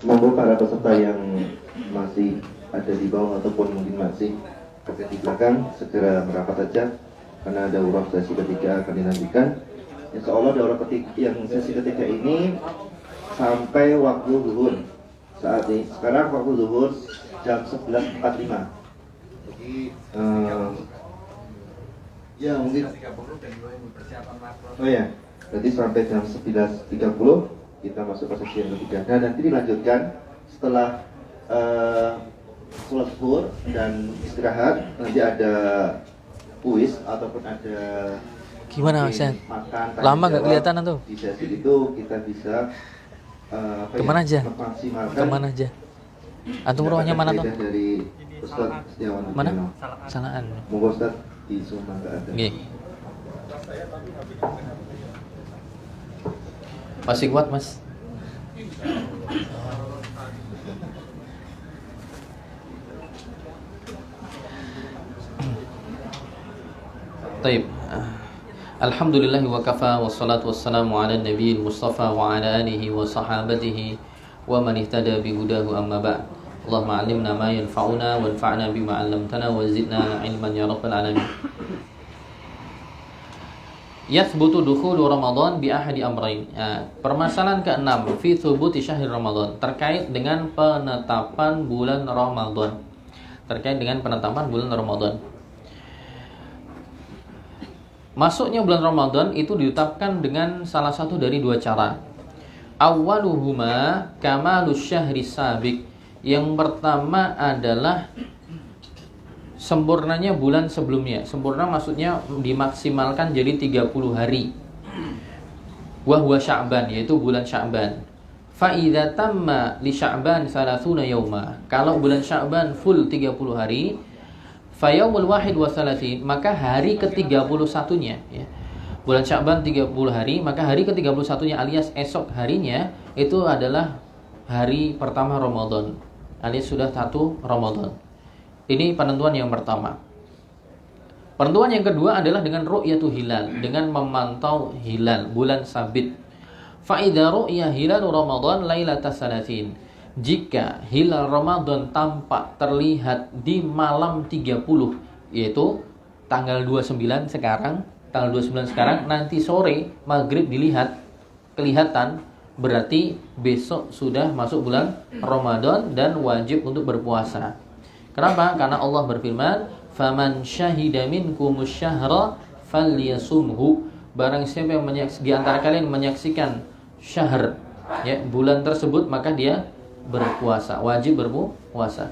Monggo para peserta yang masih ada di bawah ataupun mungkin masih ada di belakang segera merapat saja karena ada uruf sesi ketiga akan dinantikan. Insya Allah daurah ketiga yang sesi ketiga ini sampai waktu zuhur. Saat ini sekarang waktu zuhur jam 11.45. Jadi ya mungkin oh ya, berarti sampai jam 11.30 kita masuk ke sesi yang ketiga. Nah, nanti dilanjutkan setelah sholat zuhur dan istirahat, nanti ada kuis ataupun ada gimana Mas? Makan, lama nggak kelihatan tuh. Di sesi itu kita bisa kemana aja? Kemana aja? Antum rumahnya mana tuh? Dari Ustaz Setiawan. Mana? Salaan. Monggo Ustaz di Suma nggak ada. Gini. Masih kuat Mas? Taib. Alhamdulillah wa kafa wassalatu wassalamu ala nabiyil mustafa wa ala alihi wa sahabatihi wa man ihtada bi hudahu amma ba'd. Allahumma 'allimna ma yanfa'una wanfa'na bima 'allamtana wa zidna 'ilman ya rabbal alamin. Yathbutu dukhulu Ramadan bi ahadi amrayn. Permasalahan ke-6 fi thubuti syahr Ramadan, terkait dengan penetapan bulan Ramadan. Terkait dengan penetapan bulan Ramadan. Masuknya bulan Ramadan itu ditetapkan dengan salah satu dari dua cara. Awwaluhuma kamalus syahri sabiq. Yang pertama adalah sempurnanya bulan sebelumnya. Sempurna maksudnya dimaksimalkan jadi 30 hari. Wa huwa Sya'ban, yaitu bulan Sya'ban. Fa idza tamma li Sya'ban 30 yauma. Kalau bulan Sya'ban full 30 hari, fa yaumul wahid wa 30, maka hari ke-31-nya ya. Bulan Sya'ban 30 hari, maka hari ke-31-nya alias esok harinya itu adalah hari pertama Ramadan. Alias sudah 1 Ramadan. Ini penentuan yang pertama. Penentuan yang kedua adalah dengan ru'yatu hilal, dengan memantau hilal bulan sabit. Fa idza ru'ya hilal Ramadan lailatas salasin. Jika hilal Ramadan tampak terlihat di malam 30, yaitu tanggal 29 sekarang, nanti sore maghrib kelihatan, berarti besok sudah masuk bulan Ramadan dan wajib untuk berpuasa. Kenapa? Karena Allah berfirman, "Faman syahida minkumus syahra falyasumhu." Barang siapa yang di antara kalian menyaksikan syahr, ya, bulan tersebut, maka dia berpuasa, wajib berpuasa.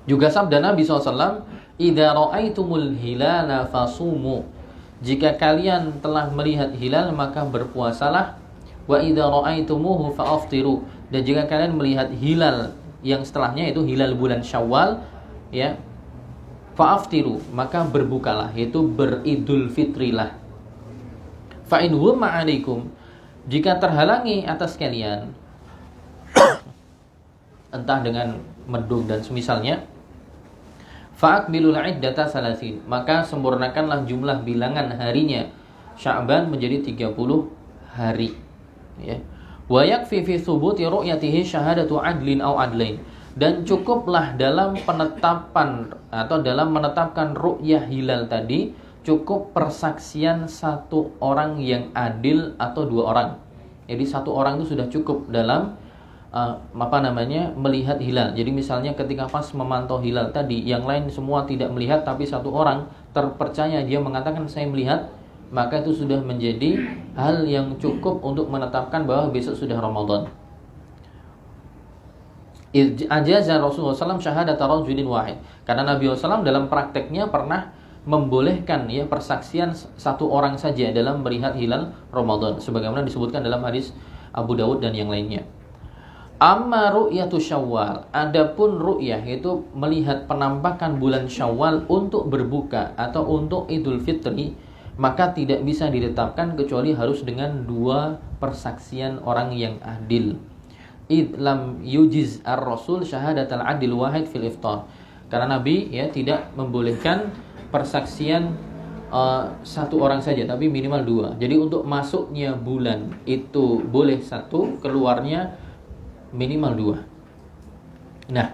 Juga sabda Nabi SAW, "Idza ra'aitumul hilala fasumu." Jika kalian telah melihat hilal, maka berpuasalah. Wa idza ra'aitumuhu fa'aftiru. Dan jika kalian melihat hilal yang setelahnya, itu hilal bulan Syawal, ya, fa'aftiru, maka berbukalah, yaitu beridul fitrilah. Fa in huwa ma'alaikum, jika terhalangi atas kalian, entah dengan mendung dan semisalnya, fa'akbilul iddata salasin, maka sempurnakanlah jumlah bilangan harinya Sya'ban menjadi 30 hari, ya. Wa yakfi fi thubuti ru'yatihi syahadatu adlin aw adlain, dan cukuplah dalam penetapan atau dalam menetapkan ru'yah hilal tadi, cukup persaksian satu orang yang adil atau dua orang. Jadi satu orang itu sudah cukup dalam melihat hilal. Jadi misalnya ketika pas memantau hilal tadi, yang lain semua tidak melihat, tapi satu orang terpercaya dia mengatakan saya melihat, maka itu sudah menjadi hal yang cukup untuk menetapkan bahwa besok sudah Ramadan. Ajaza Rasulullah SAW syahadat rajulin wahid, karena Nabi SAW dalam prakteknya pernah membolehkan, ya, persaksian satu orang saja dalam melihat hilal Ramadan, sebagaimana disebutkan dalam hadis Abu Dawud dan yang lainnya. Amma ru'yatu Syawal, adapun ru'yah yaitu melihat penampakan bulan Syawal untuk berbuka atau untuk Idul Fitri, maka tidak bisa ditetapkan kecuali harus dengan dua persaksian orang yang adil. Id lam yujiz ar-rasul syahadatal adil wahid fil iftar, karena Nabi, ya, tidak membolehkan persaksian satu orang saja, tapi minimal dua. Jadi untuk masuknya bulan itu boleh satu, keluarnya minimal dua. Nah,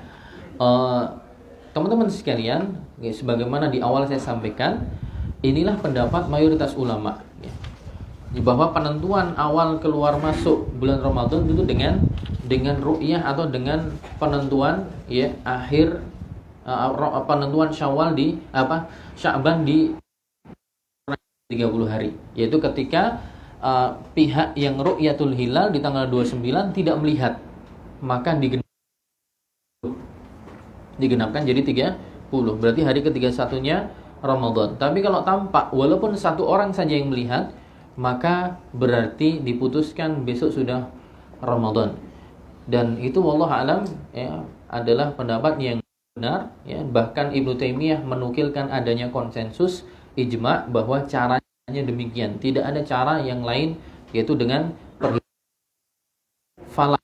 teman-teman sekalian, ya, sebagaimana di awal saya sampaikan, inilah pendapat mayoritas ulama, ya, bahwa penentuan awal keluar masuk bulan Ramadan itu dengan ru'yah atau dengan penentuan, ya, akhir penentuan Syawal di Sya'ban di 30 hari, yaitu ketika pihak yang ru'yatul hilal di tanggal 29 tidak melihat, maka digenapkan jadi 30. Berarti hari ke-31-nya Ramadan. Tapi kalau tampak walaupun satu orang saja yang melihat, maka berarti diputuskan besok sudah Ramadan. Dan itu wallahu alam, ya, adalah pendapat yang benar, ya. Bahkan Ibnu Taimiyah menukilkan adanya konsensus ijma bahwa caranya demikian. Tidak ada cara yang lain, yaitu dengan falak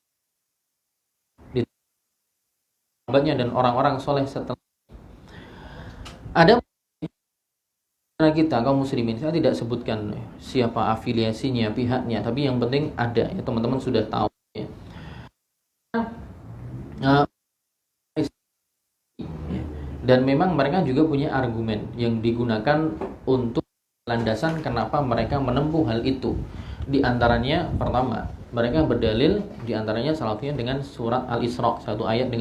dan orang-orang soleh setelah. Ada kita kaum muslimin, saya tidak sebutkan siapa afiliasinya, pihaknya, tapi yang penting ada, ya, teman-teman sudah tahu, ya. Dan memang mereka juga punya argumen yang digunakan untuk landasan kenapa mereka menempuh hal itu. Di antaranya pertama, mereka berdalil di antaranya salah satunya dengan surat Al-Isra, satu ayat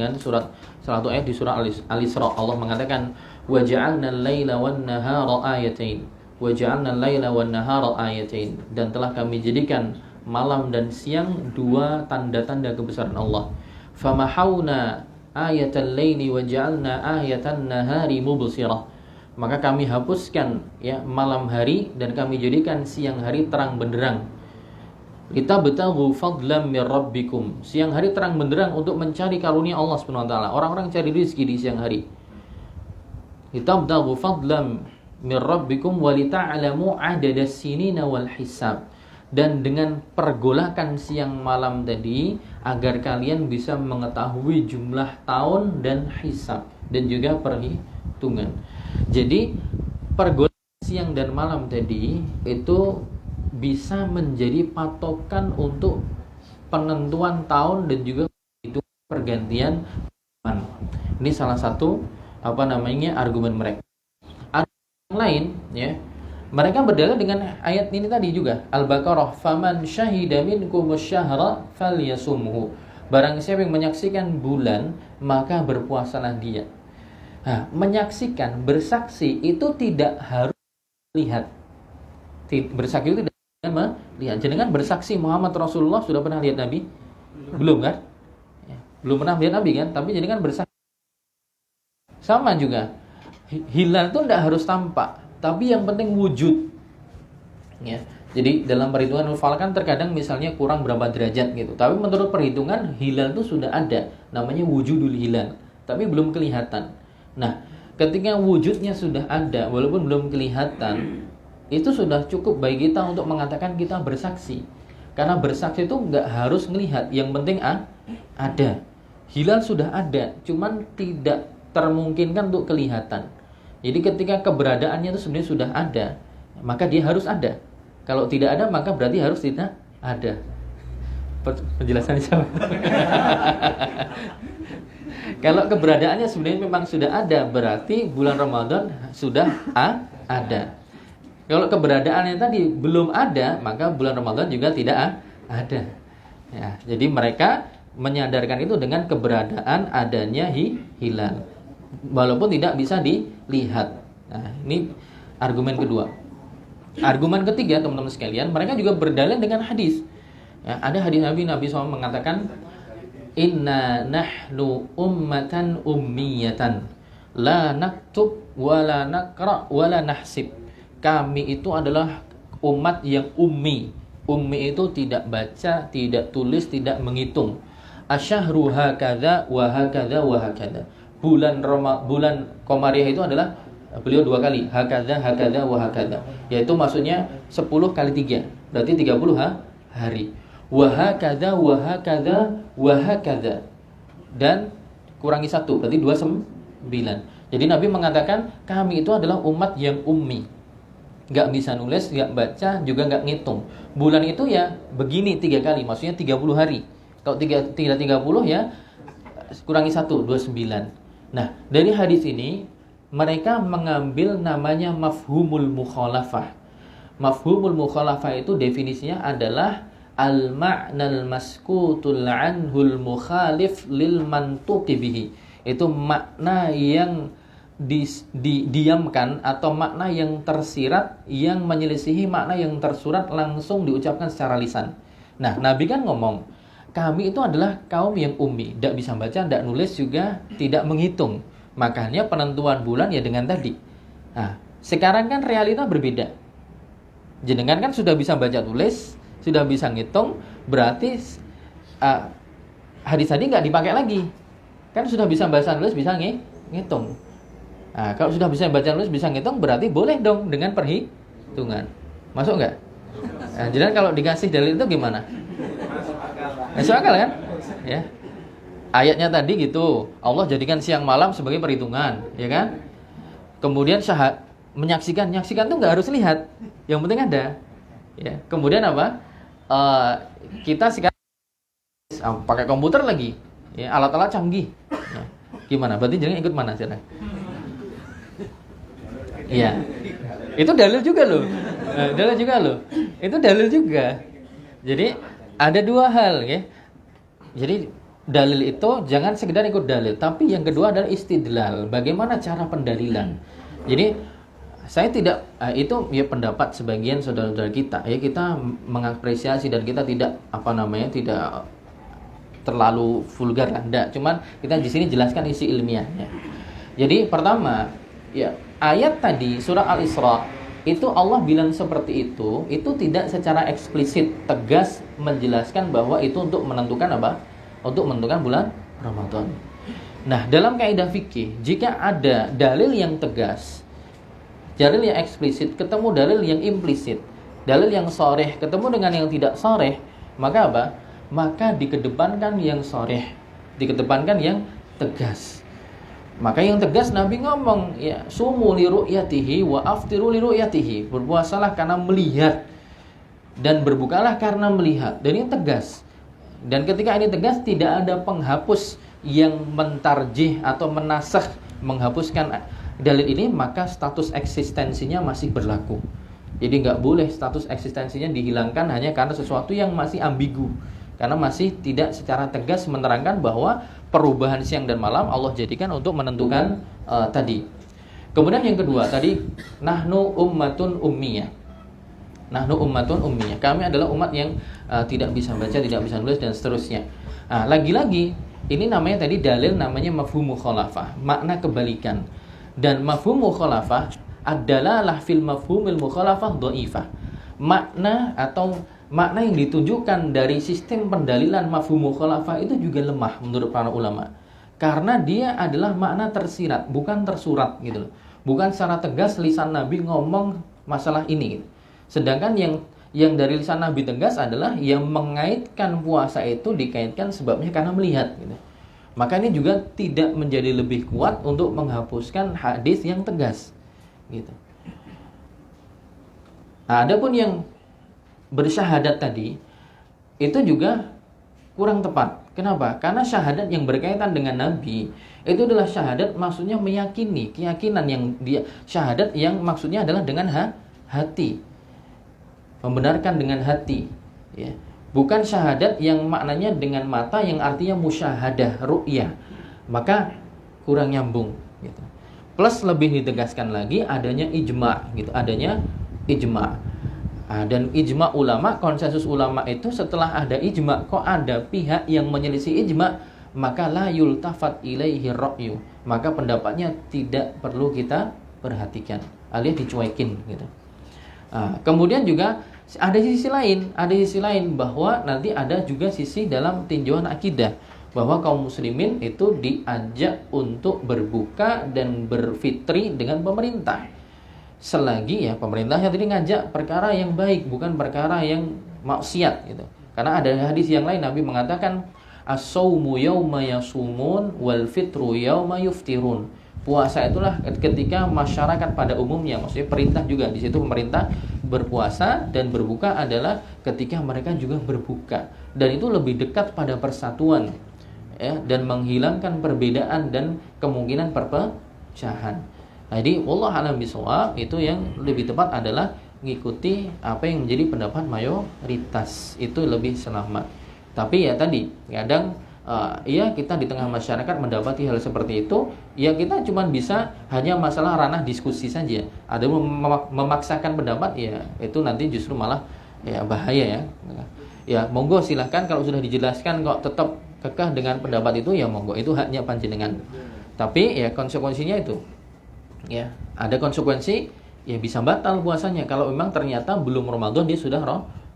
di surah Al-Isra. Allah mengatakan wa ja'alna al-laila wan-nahara ayatain. Wa ja'alna al-laila wan-nahara ayatain, dan telah kami jadikan malam dan siang dua tanda-tanda kebesaran Allah. Famahawna ayatal laili wa ja'alna ayatan nahari mubsirah. Maka kami hapuskan, ya, malam hari dan kami jadikan siang hari terang benderang. Litabtaghu fadlan mir rabbikum. Siang hari terang benderang untuk mencari karunia Allah Subhanahu wa taala. Orang-orang cari rezeki di siang hari. Litabtaghu fadlan mir rabbikum wa lita'lamu adadas sinina wal hisab. Dan dengan pergolakan siang malam tadi agar kalian bisa mengetahui jumlah tahun dan hisab dan juga perhitungan. Jadi pergolakan siang dan malam tadi itu bisa menjadi patokan untuk penentuan tahun dan juga itu pergantian bulan. Ini salah satu argumen mereka. Argumen lain, ya, mereka berdalil dengan ayat ini tadi juga, Al-Baqarah, faman syahida minkum asy-syahra falyasumhu. Barang siapa yang menyaksikan bulan, maka berpuasalah dia. Nah, menyaksikan, bersaksi itu tidak harus lihat. Bersaksi itu tidak melihat. Jangan bersaksi Muhammad Rasulullah sudah pernah lihat Nabi? Belum kan? Ya, belum pernah lihat Nabi kan? Tapi jangan bersaksi. Sama juga, hilal itu tidak harus tampak, tapi yang penting wujud, ya. Jadi dalam perhitungan falak kan terkadang misalnya kurang berapa derajat gitu, tapi menurut perhitungan hilal itu sudah ada, namanya wujudul hilal, tapi belum kelihatan. Nah, ketika wujudnya sudah ada walaupun belum kelihatan, itu sudah cukup bagi kita untuk mengatakan kita bersaksi. Karena bersaksi itu nggak harus melihat, yang penting ada. Hilal sudah ada, cuman tidak termungkinkan untuk kelihatan. Jadi ketika keberadaannya itu sebenarnya sudah ada, maka dia harus ada. Kalau tidak ada, maka berarti harus tidak ada. Penjelasannya sama. Kalau keberadaannya sebenarnya memang sudah ada, berarti bulan Ramadan sudah ada. Kalau keberadaannya tadi belum ada, maka bulan Ramadan juga tidak ada. Ya, jadi mereka menyadarkan itu dengan keberadaan adanya hilal, walaupun tidak bisa dilihat. Nah, ini argumen kedua. Argumen ketiga, teman-teman sekalian, mereka juga berdalil dengan hadis. Ya, ada hadis Nabi SAW mengatakan, inna nahnu ummatan ummiyatan, la naktub wa la naqra wa la nahsib. Kami itu adalah umat yang ummi. Ummi itu tidak baca, tidak tulis, tidak menghitung. Asyahru hakadha wa hakadha wa hakadha. Bulan Komariah itu adalah beliau dua kali, hakadha hakadha wa hakadha, yaitu maksudnya 10 kali 3, berarti 30 hari. Wa hakadha wa hakadha wa hakadha, dan kurangi 1 berarti 29. Jadi Nabi mengatakan kami itu adalah umat yang ummi. nggak bisa nulis, nggak baca, juga nggak ngitung. Bulan itu ya begini 3 kali, maksudnya 30 hari. Kalau 30 ya kurangi 1, 29. Nah, dari hadis ini mereka mengambil namanya mafhumul mukhalafah. Mafhumul mukhalafah itu definisinya adalah al-ma'nal maskutul anhul mukhalif lil mantuqi bihi. Itu makna yang didiamkan atau makna yang tersirat yang menyelisihi makna yang tersurat langsung diucapkan secara lisan. Nah, Nabi kan ngomong, kami itu adalah kaum yang ummi, tidak bisa baca, tidak nulis, juga tidak menghitung. Makanya penentuan bulan ya dengan tadi. Nah, sekarang kan realita berbeda. Jenengan kan sudah bisa baca tulis, sudah bisa ngitung, berarti hadis tadi nggak dipakai lagi. Kan sudah bisa baca tulis, bisa ngitung. Nah, kalau sudah bisa baca tulis, bisa ngitung, berarti boleh dong dengan perhitungan. Masuk nggak? Nah, jadi kalau dikasih dalil itu gimana? Masuk akal kan? Ya. Ayatnya tadi gitu, Allah jadikan siang malam sebagai perhitungan, ya kan? Kemudian menyaksikan tuh nggak harus lihat, yang penting ada. Ya. Kemudian apa? Kita sekarang pakai komputer lagi, ya, alat-alat canggih. Ya. Gimana? Berarti jangan ikut mana sekarang? Iya. Itu dalil juga loh. Itu dalil juga. Jadi ada dua hal, ya. Jadi dalil itu jangan sekedar ikut dalil, tapi yang kedua adalah istidlal. Bagaimana cara pendalilan? Jadi saya tidak itu ya pendapat sebagian saudara-saudara kita. Ya, kita mengapresiasi dan kita tidak tidak terlalu vulgar lah, enggak. Cuman kita di sini jelaskan isi ilmiahnya. Jadi pertama, ya ayat tadi surah Al-Isra itu Allah bilang seperti itu tidak secara eksplisit tegas menjelaskan bahwa itu untuk menentukan apa? Untuk menentukan bulan Ramadan. Nah, dalam kaidah fikih, jika ada dalil yang tegas, dalil yang eksplisit ketemu dalil yang implisit, dalil yang sharih ketemu dengan yang tidak sharih, maka apa? Maka dikedepankan yang sharih, dikedepankan yang tegas. Maka yang tegas Nabi ngomong, ya, sumu li ru'yatihi wa aftiru li ru'yatihi. Berpuasalah karena melihat dan berbukalah karena melihat. Dan ini tegas. Dan ketika ini tegas, tidak ada penghapus yang mentarjih atau menasakh, menghapuskan dalil ini, maka status eksistensinya masih berlaku. Jadi nggak boleh status eksistensinya dihilangkan hanya karena sesuatu yang masih ambigu. Karena masih tidak secara tegas menerangkan bahwa perubahan siang dan malam Allah jadikan untuk menentukan tadi. Kemudian yang kedua tadi, nahnu ummatun ummiyah. Nahnu ummatun ummiyah. Kami adalah umat yang tidak bisa baca, tidak bisa nulis dan seterusnya. Nah, lagi-lagi ini namanya tadi dalil namanya mafhum mukhalafah, makna kebalikan. Dan mafhum mukhalafah adalah fil mafhumil mukhalafah dhaifah. Makna yang ditunjukkan dari sistem pendalilan mafhum mukhalafah itu juga lemah menurut para ulama. Karena dia adalah makna tersirat, bukan tersurat gitu loh. Bukan secara tegas lisan Nabi ngomong masalah ini gitu. Sedangkan yang dari lisan Nabi tegas adalah yang mengaitkan puasa itu dikaitkan sebabnya karena melihat gitu. Maka ini juga tidak menjadi lebih kuat untuk menghapuskan hadis yang tegas gitu. Nah, adapun yang bersyahadat tadi itu juga kurang tepat. Kenapa? Karena syahadat yang berkaitan dengan Nabi itu adalah syahadat maksudnya meyakini, keyakinan yang dia syahadat yang maksudnya adalah dengan hati. Membenarkan dengan hati, ya. Bukan syahadat yang maknanya dengan mata yang artinya musyahadah, ru'yah. Maka kurang nyambung gitu. Plus lebih ditegaskan lagi adanya ijma gitu, adanya ijma. Dan ijma ulama, konsensus ulama itu setelah ada ijma kok ada pihak yang menyelisih ijma, maka la yultafat ilaihi ra'yu, maka pendapatnya tidak perlu kita perhatikan alias dicuekin gitu. Kemudian juga ada sisi lain bahwa nanti ada juga sisi dalam tinjauan akidah bahwa kaum muslimin itu diajak untuk berbuka dan berfitri dengan pemerintah. Selagi ya pemerintahnya tadi ngajak perkara yang baik, bukan perkara yang maksiat gitu. Karena ada hadis yang lain Nabi mengatakan as-saumu yauma yasumun wal fitru yauma yuftirun. Puasa itulah ketika masyarakat pada umumnya, maksudnya perintah juga di situ, pemerintah berpuasa dan berbuka adalah ketika mereka juga berbuka, dan itu lebih dekat pada persatuan ya, dan menghilangkan perbedaan dan kemungkinan perpecahan. Nah, jadi wallah alam bisawab, itu yang lebih tepat adalah mengikuti apa yang menjadi pendapat mayoritas, itu lebih selamat. Tapi ya tadi kadang ya kita di tengah masyarakat mendapati hal seperti itu, ya kita cuma bisa hanya masalah ranah diskusi saja. Ada memaksakan pendapat, ya itu nanti justru malah ya bahaya ya. Ya monggo silahkan, kalau sudah dijelaskan kok tetap kekeh dengan pendapat itu, ya monggo, itu haknya panjenengan. Tapi ya konsekuensinya itu, ya ada konsekuensi, ya bisa batal puasanya kalau memang ternyata belum Ramadan dia sudah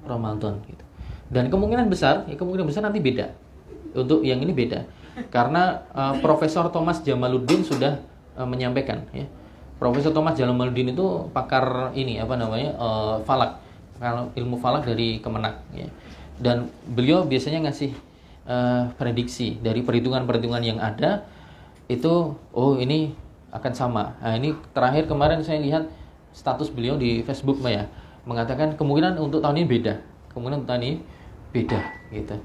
Ramadan gitu. Dan kemungkinan besar nanti beda. Untuk yang ini beda, karena Profesor Thomas Jamaluddin sudah menyampaikan ya. Profesor Thomas Jamaluddin itu pakar ini falak, kalau ilmu falak dari Kemenak ya. Dan beliau biasanya ngasih prediksi dari perhitungan-perhitungan yang ada itu, oh ini akan sama. Nah, ini terakhir kemarin saya lihat status beliau di Facebook ya, mengatakan kemungkinan untuk tahun ini beda, gitu.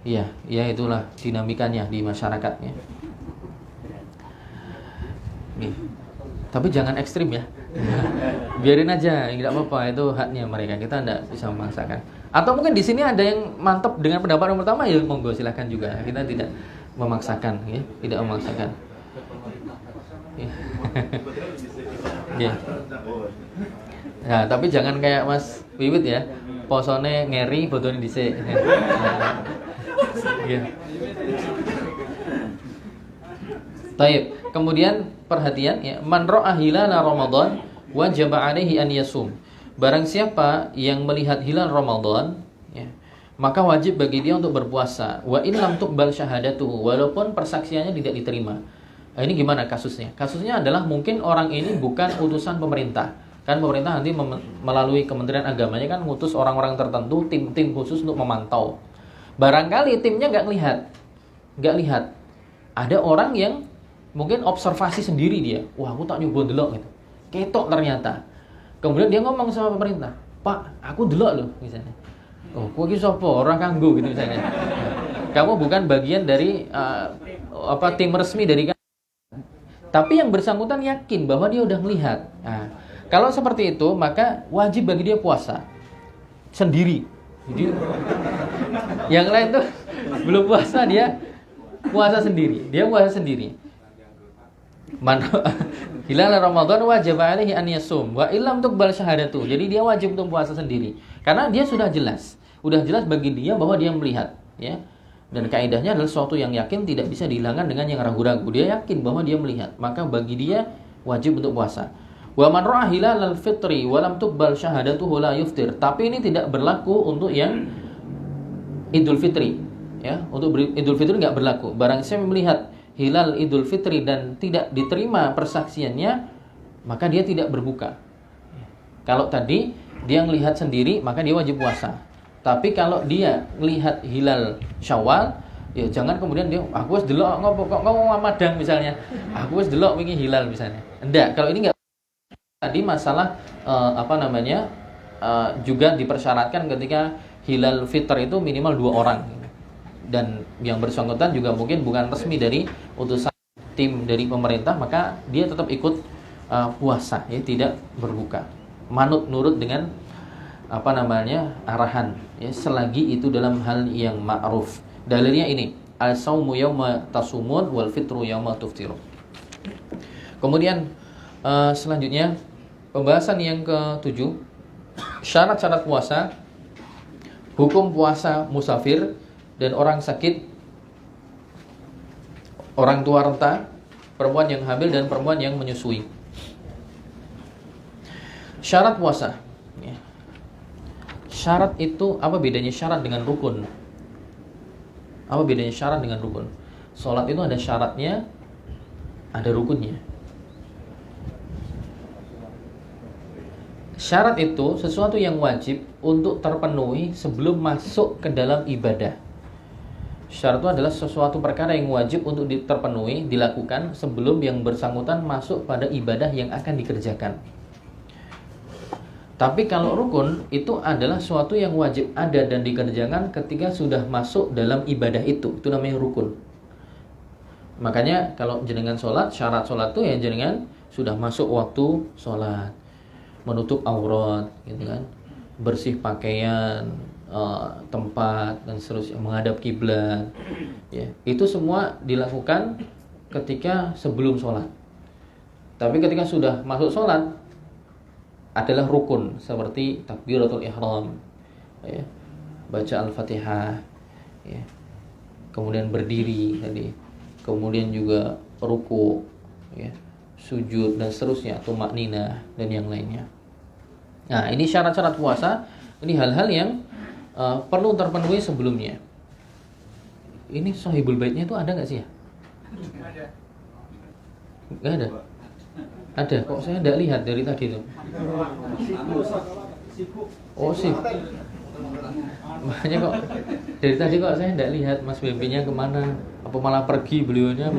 Iya, itulah dinamikanya di masyarakatnya. Nih. Tapi jangan ekstrim ya. Biarin aja, tidak apa-apa, itu haknya mereka. Kita tidak bisa memaksakan. Atau mungkin di sini ada yang mantap dengan pendapat yang pertama, ya monggo silakan juga. Kita tidak memaksakan ya, tidak memaksakan. Ya. Ya. Nah, tapi jangan kayak Mas Wiwit ya. Posone ngeri, botone dhisik. Ya. Taib. Kemudian perhatian ya, man ra'a hilala Ramadan wajib 'alaihi an yasum. Barang siapa yang melihat hilal Ramadan ya, maka wajib bagi dia untuk berpuasa. Wa in lam tuqbal syahadatuhu, walaupun persaksiannya tidak diterima. Nah, ini gimana kasusnya? Kasusnya adalah mungkin orang ini bukan utusan pemerintah. Kan pemerintah nanti melalui Kementerian Agamanya kan ngutus orang-orang tertentu, tim-tim khusus untuk memantau. Barangkali timnya nggak lihat. Ada orang yang mungkin observasi sendiri dia. Wah, aku tak nyoba delok gitu. Ketok ternyata. Kemudian dia ngomong sama pemerintah, "Pak, aku delok loh," misalnya. "Oh, kowe iki sapa? Ora kanggo," gitu misalnya. Kamu bukan bagian dari tim resmi dari. Tapi yang bersangkutan yakin bahwa dia udah melihat. Nah, kalau seperti itu, maka wajib bagi dia puasa sendiri. Jadi yang lain tuh belum puasa, dia puasa sendiri. Hilal Ramadan wajib alaihi an yasum wa illam tuqbal syahadatu. Jadi dia wajib untuk puasa sendiri karena dia sudah jelas bagi dia bahwa dia melihat ya. Dan kaidahnya adalah sesuatu yang yakin tidak bisa dihilangkan dengan yang ragu-ragu. Dia yakin bahwa dia melihat, maka bagi dia wajib untuk puasa. Wa man ra'a hilalal fitri wa lam tuqbal syahadatuhu la yuftir. Tapi ini tidak berlaku untuk yang Idul Fitri ya. Untuk Idul Fitri enggak berlaku. Barang siapa melihat hilal Idul Fitri dan tidak diterima persaksiannya, maka dia tidak berbuka. Kalau tadi dia melihat sendiri, maka dia wajib puasa. Tapi kalau dia melihat hilal Syawal, ya jangan kemudian dia aku wis delok ngomong Ramadan misalnya. Aku wis delok wingi hilal misalnya. Enggak, kalau ini enggak. Tadi masalah juga dipersyaratkan ketika hilal fitr itu minimal 2 orang. Dan yang bersangkutan juga mungkin bukan resmi dari utusan tim dari pemerintah, maka dia tetap ikut puasa ya, tidak berbuka. Manut nurut dengan arahan ya, selagi itu dalam hal yang ma'ruf. Dalilnya ini, al-saumu yauma tasumun wal fitru yauma tuftiru. Kemudian selanjutnya pembahasan yang ke-7, syarat-syarat puasa, hukum puasa musafir dan orang sakit, orang tua renta, perempuan yang hamil dan perempuan yang menyusui. Syarat puasa ya. Syarat itu apa bedanya syarat dengan rukun? Apa bedanya syarat dengan rukun? Salat itu ada syaratnya, ada rukunnya. Syarat itu sesuatu yang wajib untuk terpenuhi sebelum masuk ke dalam ibadah. Syarat itu adalah sesuatu perkara yang wajib untuk terpenuhi, dilakukan sebelum yang bersangkutan masuk pada ibadah yang akan dikerjakan. Tapi kalau rukun itu adalah sesuatu yang wajib ada dan dikerjakan ketika sudah masuk dalam ibadah itu namanya rukun. Makanya kalau jenengan sholat, syarat sholat itu ya jenengan sudah masuk waktu sholat, menutup aurat, gitu kan, bersih pakaian, tempat dan seterusnya, menghadap kiblat, ya itu semua dilakukan ketika sebelum sholat. Tapi ketika sudah masuk sholat adalah rukun seperti takbiratul ihram, ya, baca al-fatihah, ya, kemudian berdiri tadi, kemudian juga ruku, ya, sujud dan seterusnya, tumakninah dan yang lainnya. Nah ini syarat-syarat puasa, ini hal-hal yang perlu terpenuhi sebelumnya. Ini Sohibul Baitnya itu ada nggak sih ya? Ada. Nggak ada? Ada, kok saya nggak lihat dari tadi tuh. Oh sih. Makanya kok dari tadi kok saya nggak lihat Mas Bebinya kemana? Apa malah pergi beliaunya?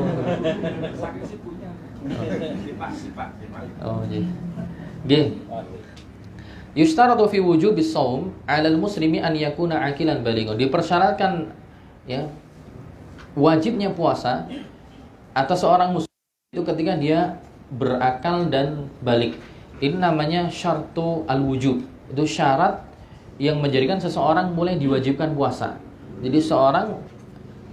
Saking sibuknya. Oh iya. G. Yushtaratu fi wujubis shaum 'alal muslimi an yakuna 'aqilan balighan. Dipersyaratkan ya wajibnya puasa atas seorang muslim itu ketika dia berakal dan balik. Ini namanya syartu al-wujub. Itu syarat yang menjadikan seseorang mulai diwajibkan puasa. Jadi seorang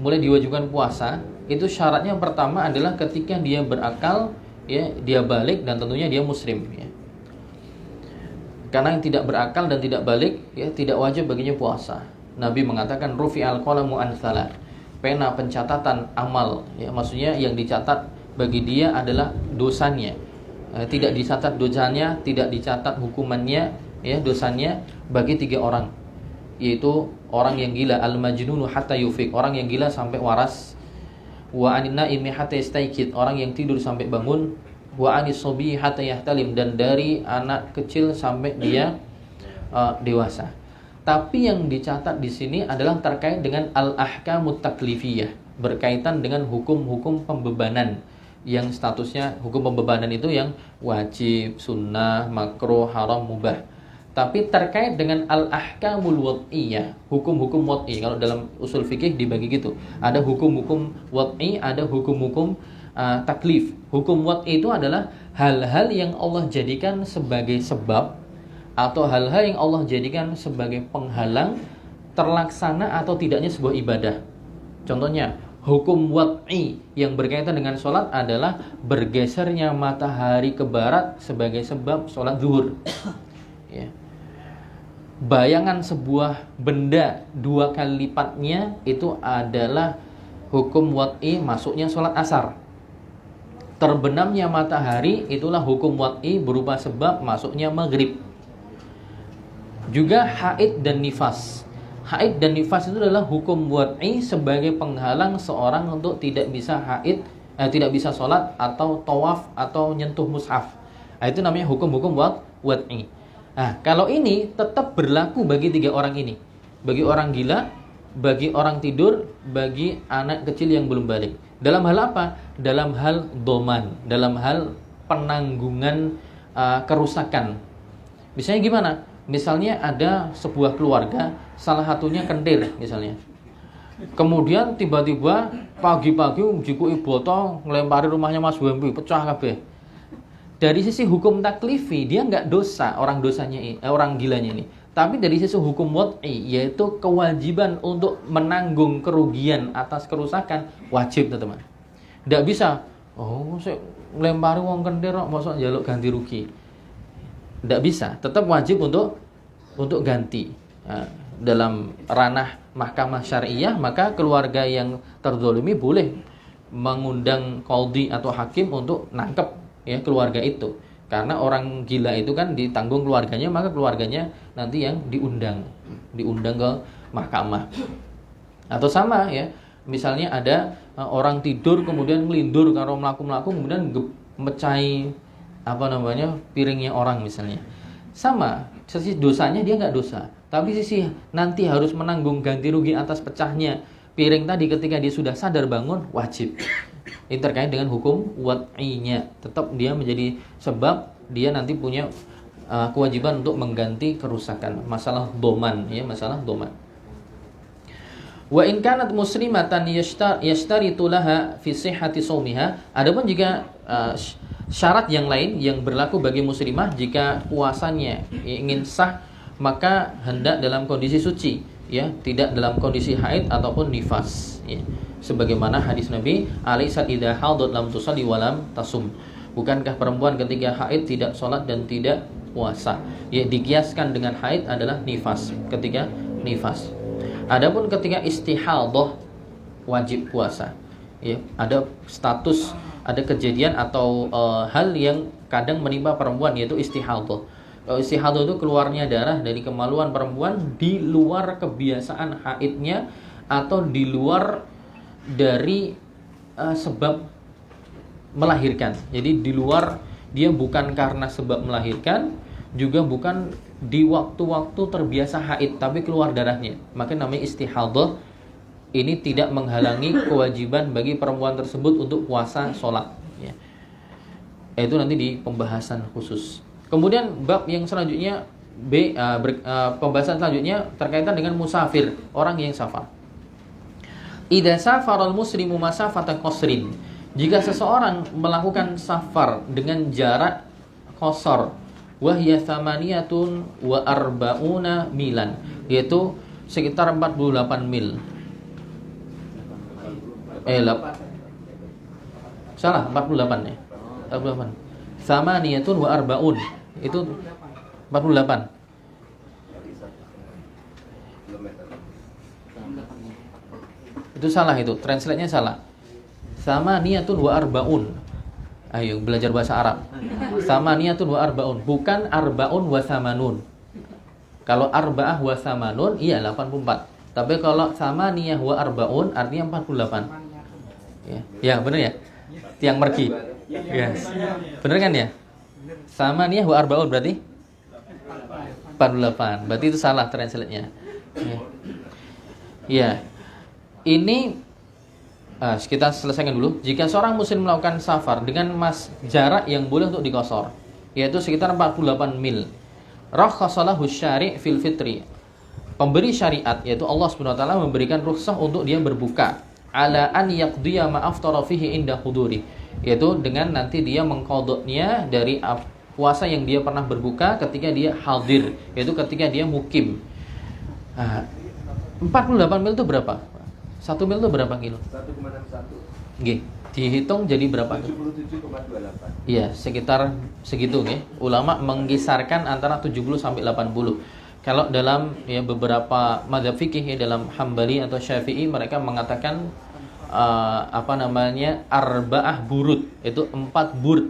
mulai diwajibkan puasa itu syaratnya yang pertama adalah ketika dia berakal, ya, dia balik dan tentunya dia muslim, ya. Karena yang tidak berakal dan tidak balik, ya, tidak wajib baginya puasa. Nabi mengatakan rufi'al qalamu an salat. Pena pencatatan amal, ya, maksudnya yang dicatat bagi dia adalah dosanya. Tidak dicatat dosanya, tidak dicatat hukumannya, ya, dosanya bagi 3 orang. Yaitu orang yang gila, al-majnunu hatta yufiq, orang yang gila sampai waras. Wa anin naimi hatta yastaykid, orang yang tidur sampai bangun. Wa anis sobi hatta yahtalim, dan dari anak kecil sampai dia dewasa. Tapi yang dicatat di sini adalah terkait dengan al-ahkamut taklifiyah, berkaitan dengan hukum-hukum pembebanan yang statusnya hukum pembebanan itu yang wajib, sunnah, makruh, haram, mubah. Tapi terkait dengan al-ahkamul wad'iyah, hukum-hukum wad'i, kalau dalam usul fikih dibagi gitu. Ada hukum-hukum wad'i, ada hukum-hukum taklif. Hukum wad'i itu adalah hal-hal yang Allah jadikan sebagai sebab atau hal-hal yang Allah jadikan sebagai penghalang terlaksana atau tidaknya sebuah ibadah. Contohnya, hukum wad'i yang berkaitan dengan sholat adalah bergesernya matahari ke barat sebagai sebab sholat zuhur. Ya. Bayangan sebuah benda 2 kali lipatnya itu adalah hukum wad'i masuknya sholat asar. Terbenamnya matahari itulah hukum wad'i berupa sebab masuknya maghrib. Juga haid dan nifas. Haid dan nifas itu adalah hukum wad'i sebagai penghalang seorang untuk tidak bisa haid, tidak bisa sholat atau tawaf atau nyentuh mushaf. Itu namanya hukum-hukum wad'i. Nah, kalau ini tetap berlaku bagi 3 orang ini. Bagi orang gila, bagi orang tidur, bagi anak kecil yang belum balik. Dalam hal apa? Dalam hal doman, dalam hal penanggungan kerusakan. Misalnya gimana? Misalnya ada sebuah keluarga, salah satunya kentir misalnya. Kemudian tiba-tiba pagi-pagi jiku iboto ngelempari rumahnya Mas Wempi, pecah kabeh. Dari sisi hukum taklifi dia nggak dosa orang orang gilanya ini. Tapi dari sisi hukum wad'i, yaitu kewajiban untuk menanggung kerugian atas kerusakan, wajib teman-teman. Nggak bisa, saya ngelempari wong kentir kok mosok njaluk ganti rugi. Nggak bisa, tetap wajib untuk ganti. Nah, dalam ranah mahkamah syariah, maka keluarga yang terzolimi boleh mengundang qadhi atau hakim untuk nangkep, ya, keluarga itu. Karena orang gila itu kan ditanggung keluarganya, maka keluarganya nanti yang diundang ke mahkamah. Atau sama, ya, misalnya ada orang tidur kemudian ngelindur karo mlaku-mlaku kemudian mecahi piringnya orang misalnya. Sama, sisi dosanya dia nggak dosa, tapi sisi nanti harus menanggung ganti rugi atas pecahnya piring tadi ketika dia sudah sadar bangun wajib. Ini terkait dengan hukum wad'inya. Tetap dia menjadi sebab dia nanti punya kewajiban untuk mengganti kerusakan. Masalah doman ya, masalah doman. Wa in kanat muslimatan yashtaritu laha fi sihhati shaumiha. Adapun jika syarat yang lain yang berlaku bagi muslimah jika puasanya ingin sah maka hendak dalam kondisi suci ya, tidak dalam kondisi haid ataupun nifas ya. Sebagaimana hadis Nabi, alaisat idza hadat lam tusalli wa lam tasum. Bukankah perempuan ketika haid tidak sholat dan tidak puasa? Ya, dikiaskan dengan haid adalah nifas, ketika nifas. Adapun ketika istihadhah wajib puasa. Ya, ada status, ada kejadian atau hal yang kadang menimpa perempuan yaitu istihadhah. Kalau istihadhah itu keluarnya darah dari kemaluan perempuan di luar kebiasaan haidnya atau di luar dari sebab melahirkan. Jadi di luar, dia bukan karena sebab melahirkan, juga bukan di waktu-waktu terbiasa haid, tapi keluar darahnya. Maka namanya istihadhah. Ini tidak menghalangi kewajiban bagi perempuan tersebut untuk puasa, sholat ya. Itu nanti di pembahasan khusus. Kemudian bab yang selanjutnya pembahasan selanjutnya terkaitan dengan musafir, orang yang safar. Idza safaral muslimu masafata qasrin. Jika seseorang melakukan safar dengan jarak qasar, wa hiya thamaniyatun wa arba'una milan, yaitu sekitar 48 mil. Salah, 48 ya. 48. Thamaniyatun wa arba'un. Itu 48. Itu salah itu, translate-nya salah. Thamaniyatun wa arba'un. Ayo belajar bahasa Arab. Thamaniyatun wa arba'un, bukan arba'un wa thamanun. Kalau arba'ah wa thamanun iya 84. Tapi kalau thamaniyah wa arba'un artinya 48. Ya, benar ya? Tiang mergi. Ya. Benar kan ya? Thamaniyah wa arba'un berarti 48. Berarti itu salah translate-nya. Ya. Ini kita selesaikan dulu. Jika seorang muslim melakukan safar dengan jarak yang boleh untuk dikosor, yaitu sekitar 48 mil, rakhasalahu syari' fil fitri. Pemberi syariat yaitu Allah Subhanahu wa taala memberikan rukhsah untuk dia berbuka ala an yaqdiya ma aftara fihi inda huduri, yaitu dengan nanti dia mengqadanya dari puasa yang dia pernah berbuka ketika dia hadir, yaitu ketika dia mukim. 48 mil itu berapa? 1 mil itu berapa kilo? 1,61. Nggih, dihitung jadi berapa? 77,28. Iya, sekitar segitu nggih. Ulama mengkisarkan antara 70 sampai 80. Kalau dalam beberapa mazhab fikih dalam Hambali atau Syafi'i mereka mengatakan arba'ah burud, itu 4 burd.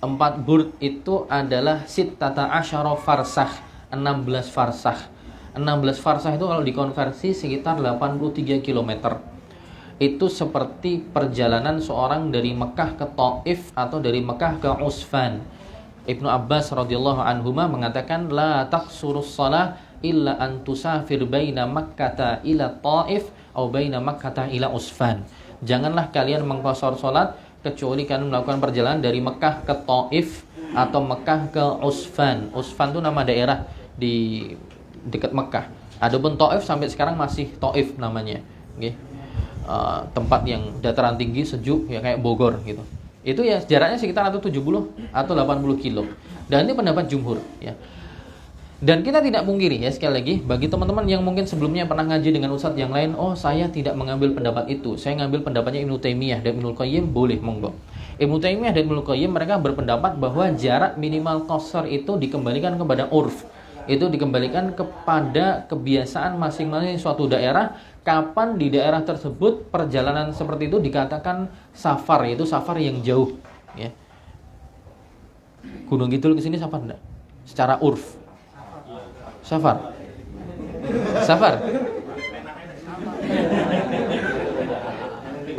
4 burd itu adalah sittata asyara farsakh, 16 farsakh. 16 farsakh itu kalau dikonversi sekitar 83 km. Itu seperti perjalanan seorang dari Mekah ke Taif atau dari Mekah ke Usfan. Ibnu Abbas radhiyallahu anhuma mengatakan la taqsurus shalah illa an tusafir baina Makkah ila Taif atau baina Makkah ila Usfan. Janganlah kalian mengqasar salat kecuali kalian melakukan perjalanan dari Mekah ke Taif atau Mekah ke Usfan. Usfan itu nama daerah di dekat Mekah. Adapun Taif sampai sekarang masih Taif namanya. Okay. Tempat yang dataran tinggi, sejuk ya kayak Bogor gitu. Itu ya jaraknya sekitar 70 atau 80 kilo. Dan ini pendapat jumhur ya. Dan kita tidak pungkiri ya, sekali lagi bagi teman-teman yang mungkin sebelumnya pernah ngaji dengan ustadz yang lain, oh saya tidak mengambil pendapat itu, saya ngambil pendapatnya Ibnu Taimiyah dan Ibnu Qayyim, boleh, monggo. Ibnu Taimiyah dan Ibnu Qayyim mereka berpendapat bahwa jarak minimal qasar itu dikembalikan kepada urf. Itu dikembalikan kepada kebiasaan masing-masing suatu daerah. Kapan di daerah tersebut perjalanan seperti itu dikatakan safar, yaitu safar yang jauh ya. Gunung Kidul ke sini safar enggak? Secara urf. Safar. Safar.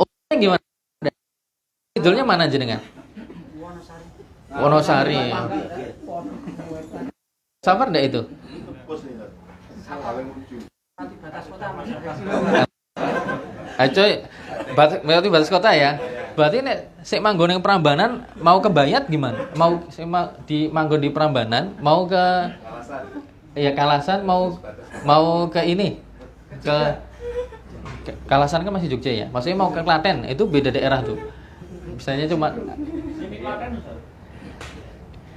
Urfnya gimana? Kidulnya mana jenengan? Wonosari. Safar enggak itu? Coy, berarti batas kota ya. Berarti nek sik manggon ning Prambanan mau ke Bayat gimana? Mau di manggon di Prambanan, mau ke Kalasan, mau ke ini. Kalasan kan masih Jogja ya. Maksudnya mau ke Klaten, itu beda daerah tuh. Misalnya cuma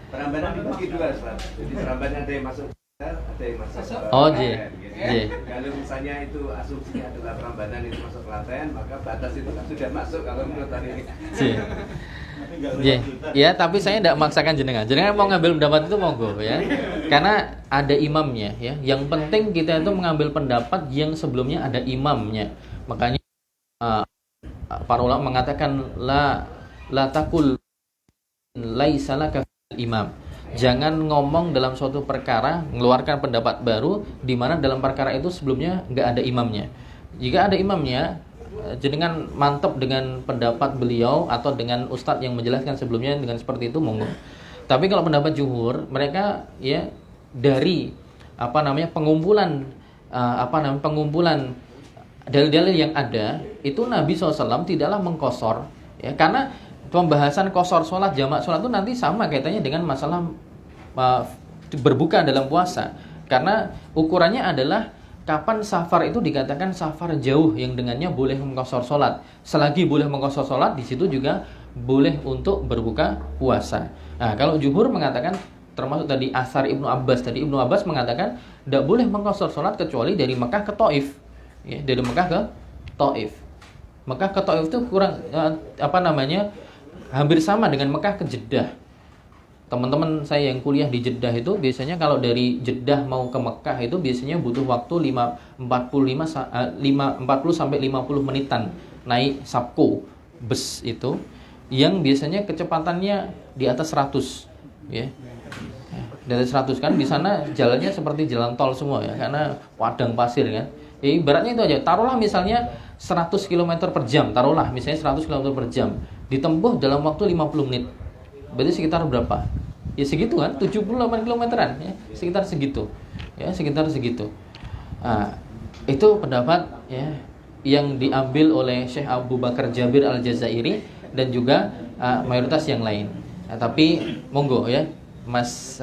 Prambanan dibagi dua, Ustaz. Jadi Prambanan ada yang masuk, ada yang masuk. Oh, Klaten, iya. gitu. Iya. Kalau misalnya itu asumsinya adalah Prambanan itu masuk Klaten, maka batas itu kan sudah masuk kalau menurut tadi ini. Ya, tapi saya tidak memaksakan jenengan. Jenengan mau ngambil pendapat itu monggo ya. Karena ada imamnya ya. Yang penting kita itu mengambil pendapat yang sebelumnya ada imamnya. Makanya para ulama mengatakan la taqul laisa laka imam. Jangan ngomong dalam suatu perkara mengeluarkan pendapat baru di mana dalam perkara itu sebelumnya enggak ada imamnya. Jika ada imamnya, jenengan mantap dengan pendapat beliau atau dengan ustadz yang menjelaskan sebelumnya dengan seperti itu monggo. Tapi kalau pendapat jumhur, mereka ya dari pengumpulan dalil-dalil yang ada itu Nabi SAW tidaklah mengkosor ya, karena pembahasan kosor sholat, jamak sholat itu nanti sama kaitannya dengan masalah berbuka dalam puasa, karena ukurannya adalah kapan safar itu dikatakan safar jauh yang dengannya boleh mengkosor sholat. Selagi boleh mengkosor sholat, di situ juga boleh untuk berbuka puasa. Nah, kalau jumhur mengatakan termasuk tadi asar Ibnu Abbas, tadi Ibnu Abbas mengatakan tidak boleh mengkosor sholat kecuali dari Mekah ke Taif. Ya, dari Mekah ke Taif. Mekah ke Taif itu kurang hampir sama dengan Mekah ke Jeddah. Teman-teman saya yang kuliah di Jeddah itu biasanya kalau dari Jeddah mau ke Mekah itu biasanya butuh waktu 40 sampai 50 menitan naik Sabco bus itu yang biasanya kecepatannya di atas 100 ya. Di atas 100 kan di sana jalannya seperti jalan tol semua ya, karena padang pasir kan. Ya, ibaratnya itu aja. Taruhlah misalnya 100 km per jam, taruhlah misalnya 100 km per jam ditempuh dalam waktu 50 menit. Berarti sekitar berapa? Ya segitu kan, 78 kilometeran ya, sekitar segitu. Ya, sekitar segitu. Nah, itu pendapat ya yang diambil oleh Syekh Abu Bakar Jabir Al-Jazairi dan juga mayoritas yang lain. Nah, tapi monggo ya, Mas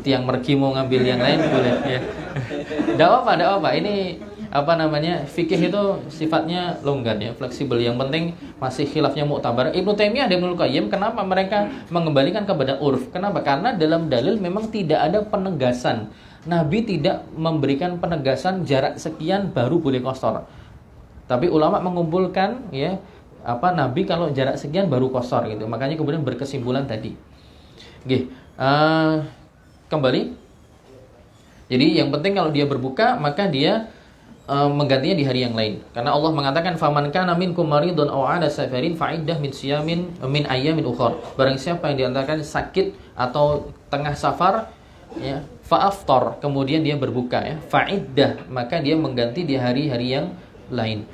tiang mergi mau ngambil yang lain boleh ya. Enggak apa-apa. Ini fikih itu sifatnya longgar ya, fleksibel. Yang penting masih khilafnya muktabar. Ibnu Taimiyah dan Ibnu Qayyim kenapa mereka mengembalikan kepada urf? Kenapa? Karena dalam dalil memang tidak ada penegasan. Nabi tidak memberikan penegasan jarak sekian baru boleh qasar. Tapi ulama mengumpulkan ya, Nabi kalau jarak sekian baru qasar gitu. Makanya kemudian berkesimpulan tadi. Oke, kembali. Jadi yang penting kalau dia berbuka maka dia menggantinya di hari yang lain. Karena Allah mengatakan faman kana minkum maridun aw 'ala safarin fa'iddah min ayyamin ukhra. Barang siapa yang diantarkan sakit atau tengah safar ya, fa'aftar, kemudian dia berbuka ya, fa'iddah, maka dia mengganti di hari-hari yang lain.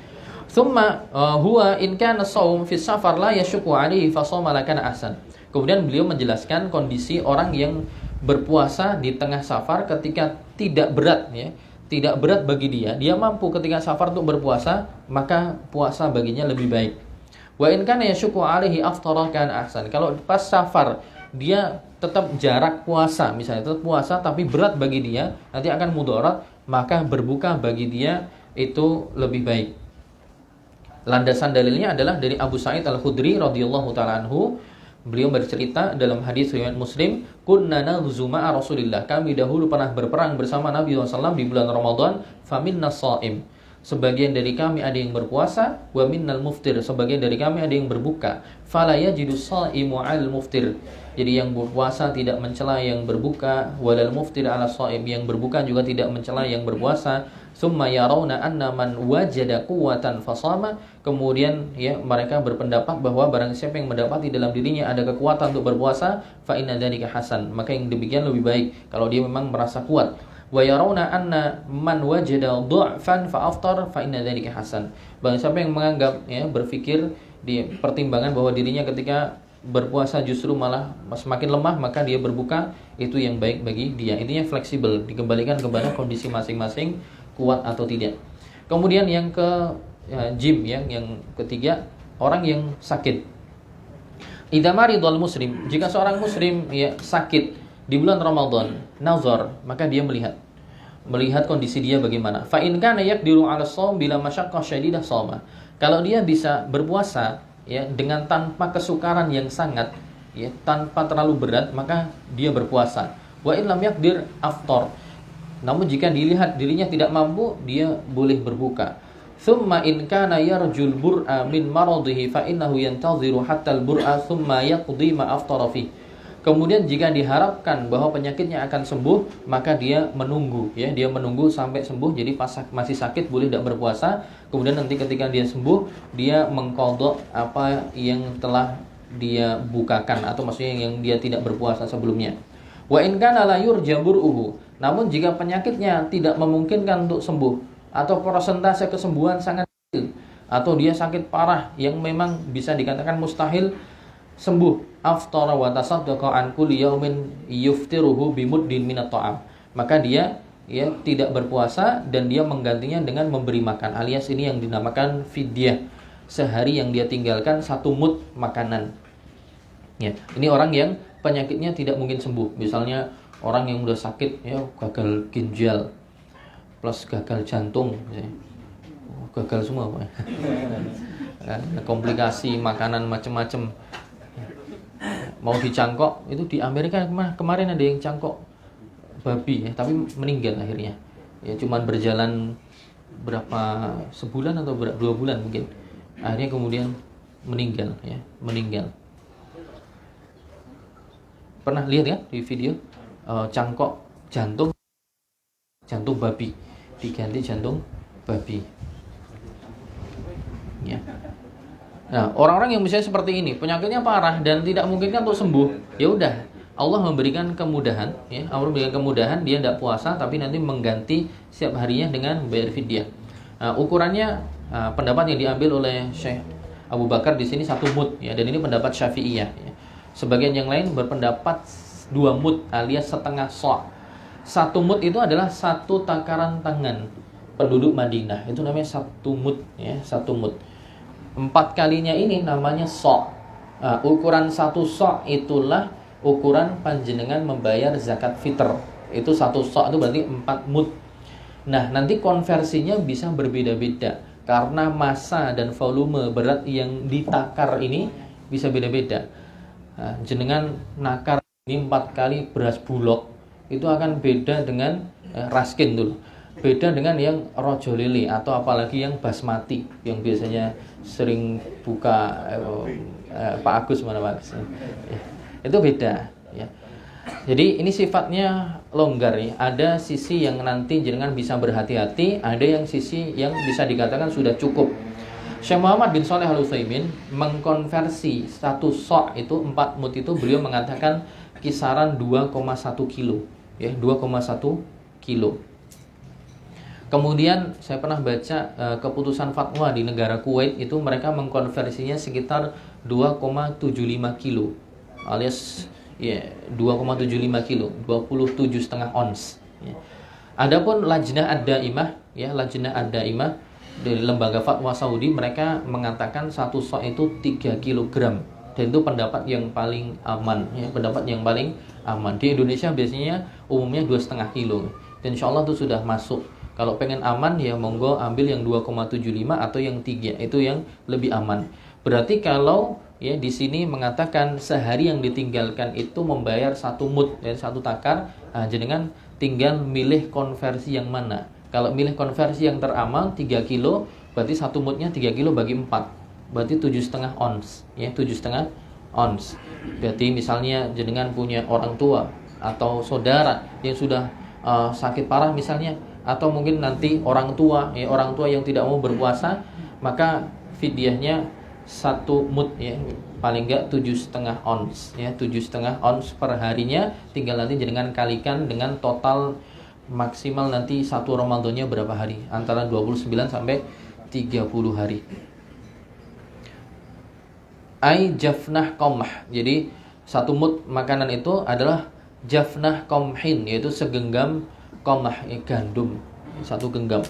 Tsumma huwa in kana shaum fi safar la yashqu 'alaihi fa shawma lakana ahsan. Kemudian beliau menjelaskan kondisi orang yang berpuasa di tengah safar ketika tidak berat ya. Tidak berat bagi dia mampu ketika safar untuk berpuasa, maka puasa baginya lebih baik. Wa in kana yashqu 'alaihi aftara kana ahsan. Kalau pas safar dia tetap jarak puasa, misalnya tetap puasa tapi berat bagi dia, nanti akan mudarat, maka berbuka bagi dia itu lebih baik. Landasan dalilnya adalah dari Abu Sa'id Al-Khudri radhiyallahu taala anhu. Beliau bercerita dalam hadis riwayat Muslim, kunna naghzu ma'a Rasulillah. Kami dahulu pernah berperang bersama Nabi SAW di bulan Ramadan. Faminna shaim. Sebagian dari kami ada yang berpuasa, wa minnal muftir. Sebagian dari kami ada yang berbuka. Fala yajidu shaimu 'alal muftir. Jadi yang berpuasa tidak mencela yang berbuka, walal muftir 'ala shaim. Yang berbuka juga tidak mencela yang berpuasa. Summa yarawna anna man wajada quwwatan fasama. Kemudian ya mereka berpendapat bahwa barang siapa yang mendapati dalam dirinya ada kekuatan untuk berpuasa, fa inna dzalika hasan, maka yang demikian lebih baik kalau dia memang merasa kuat. Wa yarawna anna man wajada du'fan fa aftar fa inna dzalika hasan. Barang siapa yang menganggap ya berpikir di pertimbangan bahwa dirinya ketika berpuasa justru malah semakin lemah, maka dia berbuka, itu yang baik bagi dia. Intinya fleksibel, dikembalikan kepada kondisi masing-masing, kuat atau tidak. Kemudian yang jim yang ketiga, orang yang sakit. Idza maridul muslim, jika seorang muslim sakit di bulan Ramadan, nazar, maka dia melihat kondisi dia bagaimana. Fa in kana yaqdiru 'ala shaum bila masyaqqah syadidah shoma. Kalau dia bisa berpuasa dengan tanpa kesukaran yang sangat, tanpa terlalu berat, maka dia berpuasa. Wa in lam yaqdir aftar. Namun jika dilihat dirinya tidak mampu, dia boleh berbuka. Thumma in kana yarjul bur'a min maradihi fa innahu yantaziru hatta al-bur'a thumma yaqdi ma aftara fi. Kemudian jika diharapkan bahwa penyakitnya akan sembuh, maka dia menunggu dia menunggu sampai sembuh. Jadi pas masih sakit boleh tidak berpuasa, kemudian nanti ketika dia sembuh, dia mengqadha apa yang telah dia bukakan, atau maksudnya yang dia tidak berpuasa sebelumnya. Wa in kana la yurja bur'uhu. Namun jika penyakitnya tidak memungkinkan untuk sembuh, atau persentase kesembuhan sangat kecil, atau dia sakit parah yang memang bisa dikatakan mustahil sembuh, aftara wa tasaddaqa an kulli yaumin yuftiruhu bimuddin minat ta'am. Maka dia tidak berpuasa dan dia menggantinya dengan memberi makan, alias ini yang dinamakan fidyah. Sehari yang dia tinggalkan 1 mud makanan. Ini orang yang penyakitnya tidak mungkin sembuh. Misalnya orang yang udah sakit gagal ginjal plus gagal jantung, gagal semua Pak. Komplikasi makanan macam-macam. Mau dicangkok, itu di Amerika kemarin ada yang cangkok babi tapi meninggal akhirnya. Cuman berjalan berapa sebulan atau 2 bulan mungkin. Akhirnya kemudian meninggal. Pernah lihat ya di video cangkok jantung babi diganti jantung babi. Nah, orang-orang yang misalnya seperti ini, penyakitnya parah dan tidak memungkinkan untuk sembuh, ya udah, Allah memberikan kemudahan, Allah memberikan kemudahan, dia tidak puasa tapi nanti mengganti setiap harinya dengan bayar fidyah. Ukurannya pendapat yang diambil oleh Syekh Abu Bakar di sini 1 mud, dan ini pendapat Syafi'iyah. Sebagian yang lain berpendapat 2 mud alias setengah sa'. 1 mud itu adalah 1 takaran tangan penduduk Madinah. Itu namanya 1 mud, 1 mud. 4 kalinya ini namanya sa'. Ukuran 1 sa' itulah ukuran panjenengan membayar zakat fitr. Itu 1 sa' itu berarti 4 mud. Nah, nanti konversinya bisa berbeda-beda karena massa dan volume berat yang ditakar ini bisa beda-beda. Jenengan nakar ini 4 kali beras bulog, itu akan beda dengan raskin dulu, beda dengan yang rojo lele atau apalagi yang basmati yang biasanya sering buka Pak Agus mana Pak Agus. Itu beda ya. Jadi ini sifatnya longgar ya. Ada sisi yang nanti jenengan bisa berhati-hati, ada yang sisi yang bisa dikatakan sudah cukup. Syekh Muhammad bin Shalih Al-Utsaimin mengkonversi 1 sa' itu 4 mud itu, beliau mengatakan kisaran 2,1 kilo. 2,1 kilo. Kemudian saya pernah baca keputusan fatwa di negara Kuwait itu mereka mengkonversinya sekitar 2,75 kilo alias 2,75 kilo, 27,5 ons. Adapun Lajnah Ad-Daimah, Lajnah Ad-Daimah dari lembaga fatwa Saudi, mereka mengatakan 1 sa' itu 3 kg. Dan itu pendapat yang paling aman, pendapat yang paling aman. Di Indonesia biasanya umumnya 2,5 kilo. Dan insya Allah itu sudah masuk. Kalau pengen aman ya monggo ambil yang 2,75 atau yang 3, itu yang lebih aman. Berarti kalau di sini mengatakan sehari yang ditinggalkan itu membayar 1 mud dan 1 takar, jenengan tinggal milih konversi yang mana. Kalau milih konversi yang teramal 3 kilo, berarti 1 mudnya 3 kilo bagi 4. Berarti 7,5 ons, 7,5 ons. Berarti misalnya jenengan punya orang tua atau saudara yang sudah sakit parah misalnya, atau mungkin nanti orang tua yang tidak mau berpuasa, maka fidyahnya 1 mud paling enggak 7,5 ons 7,5 ons per harinya. Tinggal nanti jenengan kalikan dengan total maksimal nanti 1 Ramadannya berapa hari, antara 29 sampai 30 hari. Ai jafnah qamh. Jadi 1 mud makanan itu adalah jafnah qamhin, yaitu segenggam qamh, gandum, 1 genggam.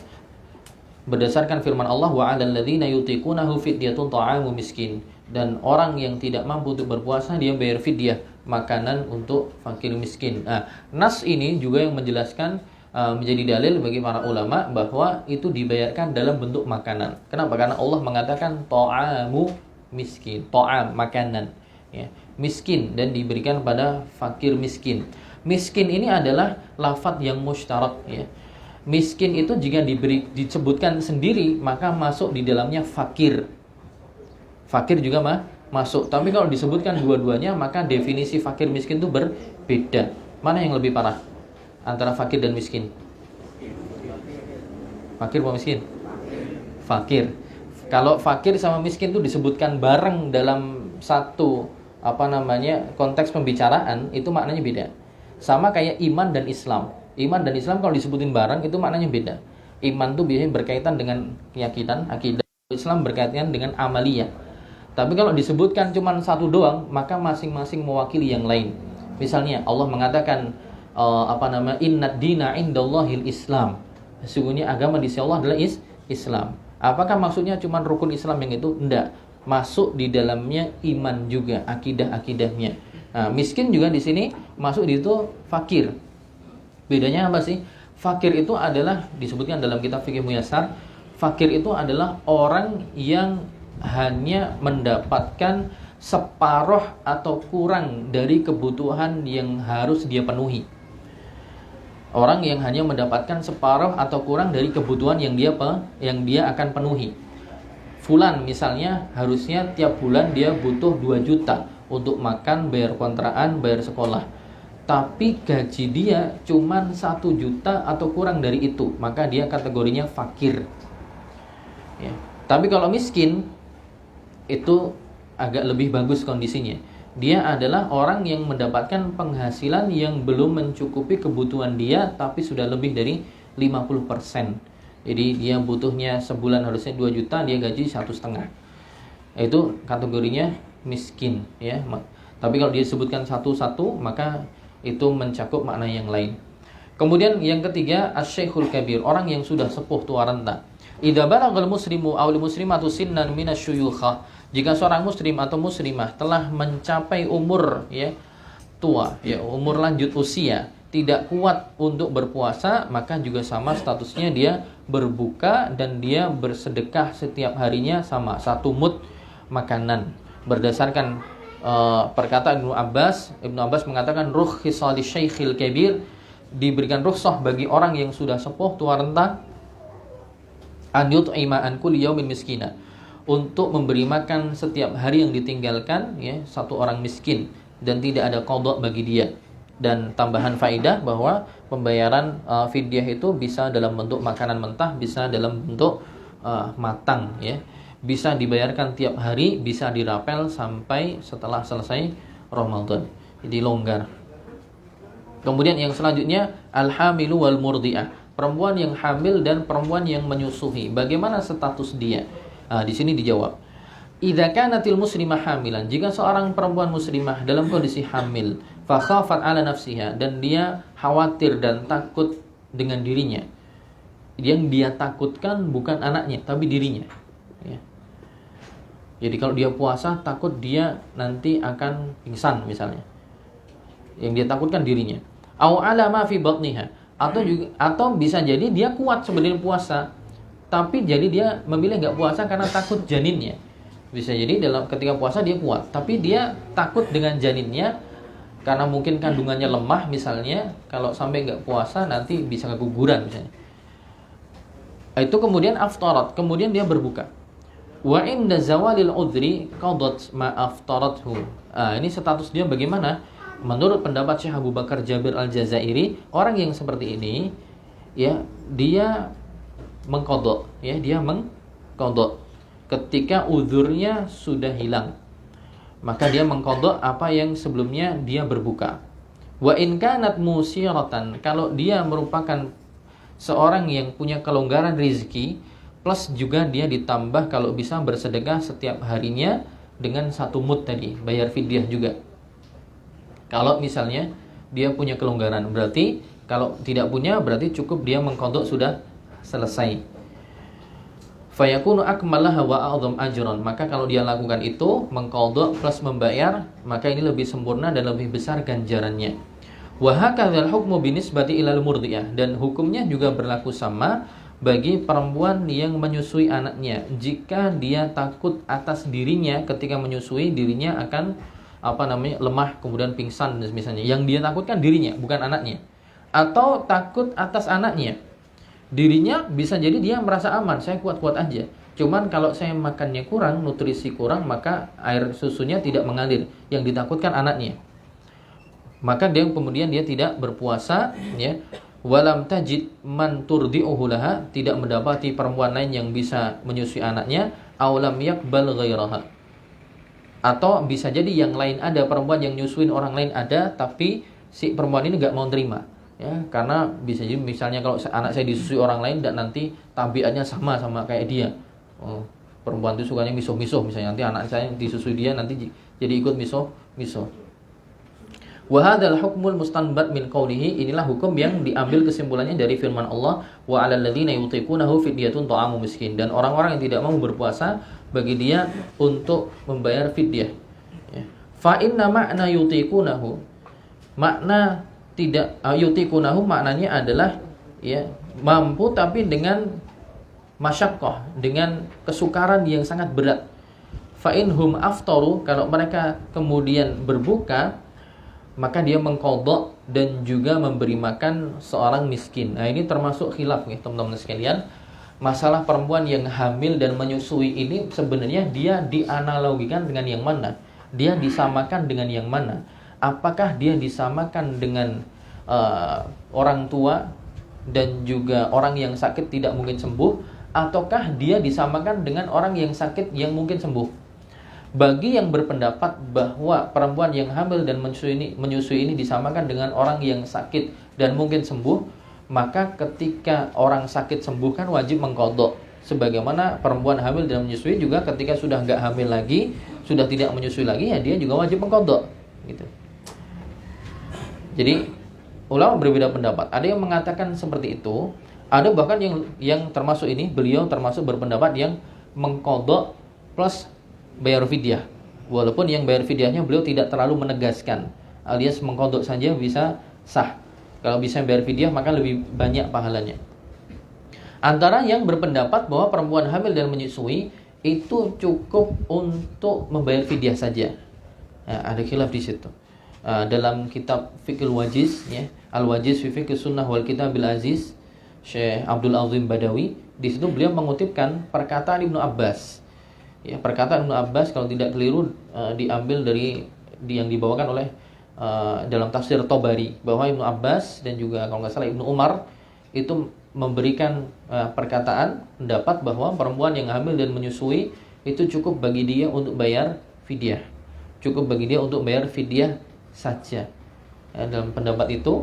Berdasarkan firman Allah, wa 'alal ladzina yutiqunahu fidyatun ta'amu miskin. Dan orang yang tidak mampu untuk berpuasa, dia bayar fidyah, makanan untuk fakir miskin. Nah, nas ini juga yang menjelaskan menjadi dalil bagi para ulama bahwa itu dibayarkan dalam bentuk makanan. Kenapa? Karena Allah mengatakan ta'amu miskin, ta'am makanan, ya, miskin, dan diberikan pada fakir miskin. Miskin ini adalah lafadz yang mustarak, ya. Miskin itu jika disebutkan sendiri maka masuk di dalamnya fakir. Fakir juga masuk. Tapi kalau disebutkan dua-duanya maka definisi fakir miskin itu berbeda. Mana yang lebih parah antara fakir dan miskin? Fakir atau miskin? Fakir. Kalau fakir sama miskin itu disebutkan bareng dalam satu konteks pembicaraan, itu maknanya beda. Sama kayak iman dan Islam. Iman dan Islam kalau disebutin bareng itu maknanya beda. Iman itu biasanya berkaitan dengan keyakinan, akidah. Islam berkaitan dengan amaliyah. Tapi kalau disebutkan cuma satu doang, maka masing-masing mewakili yang lain. Misalnya Allah mengatakan innad dina indallahil Islam. Sesungguhnya agama di sisi Allah adalah Islam. Apakah maksudnya cuma rukun Islam yang itu? Enggak. Masuk di dalamnya iman juga, akidah-akidahnya. Nah, miskin juga di sini masuk di itu fakir. Bedanya apa sih? Fakir itu adalah disebutkan dalam kitab fikih Muyassar, fakir itu adalah orang yang hanya mendapatkan separuh atau kurang dari kebutuhan yang harus dia penuhi. Orang yang hanya mendapatkan separuh atau kurang dari kebutuhan yang dia akan penuhi. Fulan misalnya harusnya tiap bulan dia butuh 2 juta untuk makan, bayar kontrakan, bayar sekolah. Tapi gaji dia cuman 1 juta atau kurang dari itu, maka dia kategorinya fakir. Ya. Tapi kalau miskin itu agak lebih bagus kondisinya. Dia adalah orang yang mendapatkan penghasilan yang belum mencukupi kebutuhan dia, tapi sudah lebih dari 50%. Jadi dia butuhnya sebulan harusnya 2 juta, dia gaji 1,5. Itu kategorinya miskin, ya. Tapi kalau dia sebutkan satu-satu, maka itu mencakup makna yang lain. Kemudian yang ketiga, asy-syaikhul kabir, orang yang sudah sepuh tua renta. Idza balagal muslimu aw muslimatu sinnan minasyuyukha. Jika seorang muslim atau muslimah telah mencapai umur tua, umur lanjut usia, tidak kuat untuk berpuasa, maka juga sama statusnya dia berbuka dan dia bersedekah setiap harinya sama 1 mud makanan. Berdasarkan perkataan Ibnu Abbas mengatakan rukhsah li syaikhil kabir, diberikan rukhsah bagi orang yang sudah sepuh tua renta, an yut'ima an kulli yaumin miskina, untuk memberi makan setiap hari yang ditinggalkan, ya, 1 orang miskin, dan tidak ada qadha bagi dia. Dan tambahan faedah bahwa pembayaran fidyah itu bisa dalam bentuk makanan mentah, bisa dalam bentuk matang, ya. Bisa dibayarkan tiap hari, bisa dirapel sampai setelah selesai Ramadan. Jadi longgar. Kemudian yang selanjutnya al-hamilu wal murdi'ah, perempuan yang hamil dan perempuan yang menyusui. Bagaimana status dia? Di sini dijawab. Idza kanatil muslimah hamilan, jika seorang perempuan muslimah dalam kondisi hamil, fa khafat ala nafsiha, dan dia khawatir dan takut dengan dirinya. Yang dia takutkan bukan anaknya, tapi dirinya. Ya. Jadi kalau dia puasa takut dia nanti akan pingsan misalnya. Yang dia takutkan dirinya. Au ala ma fi batniha, atau bisa jadi dia kuat sebenarnya puasa, tapi jadi dia memilih nggak puasa karena takut janinnya. Bisa jadi ketika puasa dia kuat, tapi dia takut dengan janinnya karena mungkin kandungannya lemah misalnya. Kalau sampai nggak puasa nanti bisa keguguran misalnya. Itu kemudian aftarat, kemudian dia berbuka. Wa inda zawalil udhri qadat ma aftarathu. Ini status dia bagaimana? Menurut pendapat Syekh Abu Bakar Jabir Al-Jazairi, orang yang seperti ini, ya, dia mengqadha, ya, dia mengqadha ketika uzurnya sudah hilang, maka dia mengqadha apa yang sebelumnya dia berbuka. Wa in kanat musiratan, kalau dia merupakan seorang yang punya kelonggaran rezeki, plus juga dia ditambah kalau bisa bersedekah setiap harinya dengan 1 mud tadi, bayar fidyah juga. Kalau misalnya dia punya kelonggaran, berarti kalau tidak punya berarti cukup dia mengqadha sudah selesai. fayakunu akmalaha wa a'dham ajran. Maka kalau dia lakukan itu, mengqadha plus membayar, maka ini lebih sempurna dan lebih besar ganjarannya. Wa hakadzal hukmu binisbati ilal murdiyah, dan hukumnya juga berlaku sama bagi perempuan yang menyusui anaknya. Jika dia takut atas dirinya ketika menyusui, dirinya akan lemah, kemudian pingsan dan misalnya. Yang dia takutkan dirinya, bukan anaknya. Atau takut atas anaknya. Dirinya bisa jadi dia merasa aman, saya kuat-kuat aja. Cuman kalau saya makannya kurang, nutrisi kurang, maka air susunya tidak mengalir. Yang ditakutkan anaknya. Maka dia kemudian dia tidak berpuasa, ya. Walam tajid man turdi'uhu laha, tidak mendapati perempuan lain yang bisa menyusui anaknya, aulam yaqbal ghairaha. Atau bisa jadi yang lain ada, perempuan yang nyusuin orang lain ada, tapi si perempuan ini enggak mau terima. Ya, karena bisa jadi misalnya kalau anak saya disusui orang lain dan nanti tabiatnya sama kayak dia. Perempuan itu sukanya misuh-misuh, misalnya nanti anak saya disusui dia nanti jadi ikut misuh-misuh. Wa hadzal hukmul mustanbat min qawlihi, inilah hukum yang diambil kesimpulannya dari firman Allah, wa 'alal ladzina yutiqunahu fidyatun ta'amu miskin, dan orang-orang yang tidak mau berpuasa bagi dia untuk membayar fidyah. Ya. Fa inna ma'na yutiqunahu, makna tidak yutikunahu maknanya adalah ya mampu tapi dengan masyaqqah, dengan kesukaran yang sangat berat. Fa inhum aftaru, kalau mereka kemudian berbuka, maka dia mengqadha dan juga memberi makan seorang miskin. Nah, ini termasuk khilaf nih teman-teman sekalian. Masalah perempuan yang hamil dan menyusui ini sebenarnya dia dianalogikan dengan yang mana? Dia disamakan dengan yang mana? Apakah dia disamakan dengan orang tua dan juga orang yang sakit tidak mungkin sembuh, ataukah dia disamakan dengan orang yang sakit yang mungkin sembuh? Bagi yang berpendapat bahwa perempuan yang hamil dan menyusui ini disamakan dengan orang yang sakit dan mungkin sembuh, maka ketika orang sakit sembuh kan wajib mengqadha. Sebagaimana perempuan hamil dan menyusui juga ketika sudah enggak hamil lagi, sudah tidak menyusui lagi, ya dia juga wajib mengqadha gitu. Jadi ulama berbeda pendapat. Ada yang mengatakan seperti itu, ada bahkan yang termasuk ini, beliau termasuk berpendapat yang mengqadha plus bayar fidyah. Walaupun yang bayar fidyahnya beliau tidak terlalu menegaskan, alias mengqadha saja bisa sah. Kalau bisa bayar fidyah maka lebih banyak pahalanya. Antara yang berpendapat bahwa perempuan hamil dan menyusui itu cukup untuk membayar fidyah saja. Nah, ada khilaf di situ. Dalam kitab Fiqhul Wajiz, ya, Al-Wajiz fi Fiqh Sunnah wal Kitabil Aziz, Syekh Abdul Azim Badawi, di situ beliau mengutipkan perkataan Ibnu Abbas. Ya, perkataan Ibnu Abbas kalau tidak keliru diambil dari yang dibawakan oleh dalam tafsir Tobari, bahwa Ibnu Abbas dan juga kalau nggak salah Ibnu Umar itu memberikan perkataan pendapat bahwa perempuan yang hamil dan menyusui itu cukup bagi dia untuk bayar fidyah. Cukup bagi dia untuk bayar fidyah saja. Ya, dalam pendapat itu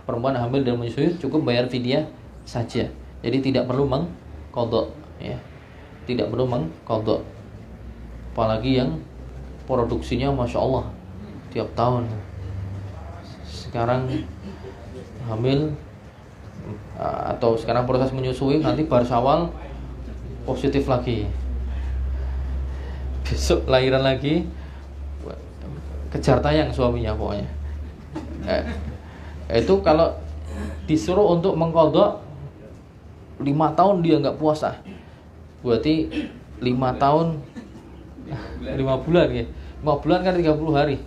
perempuan hamil dan menyusui cukup bayar fidyah saja. Jadi tidak perlu mengqadha, ya. Tidak perlu mengqadha. Apalagi yang produksinya Masya Allah tiap tahun. Sekarang hamil atau sekarang proses menyusui, nanti bar Syawal positif lagi, besok lahiran lagi, kejar tayang suaminya pokoknya. Itu kalau disuruh untuk mengqadha 5 tahun dia nggak puasa, berarti 5 tahun 5 bulan ya. 5 bulan kan 30 hari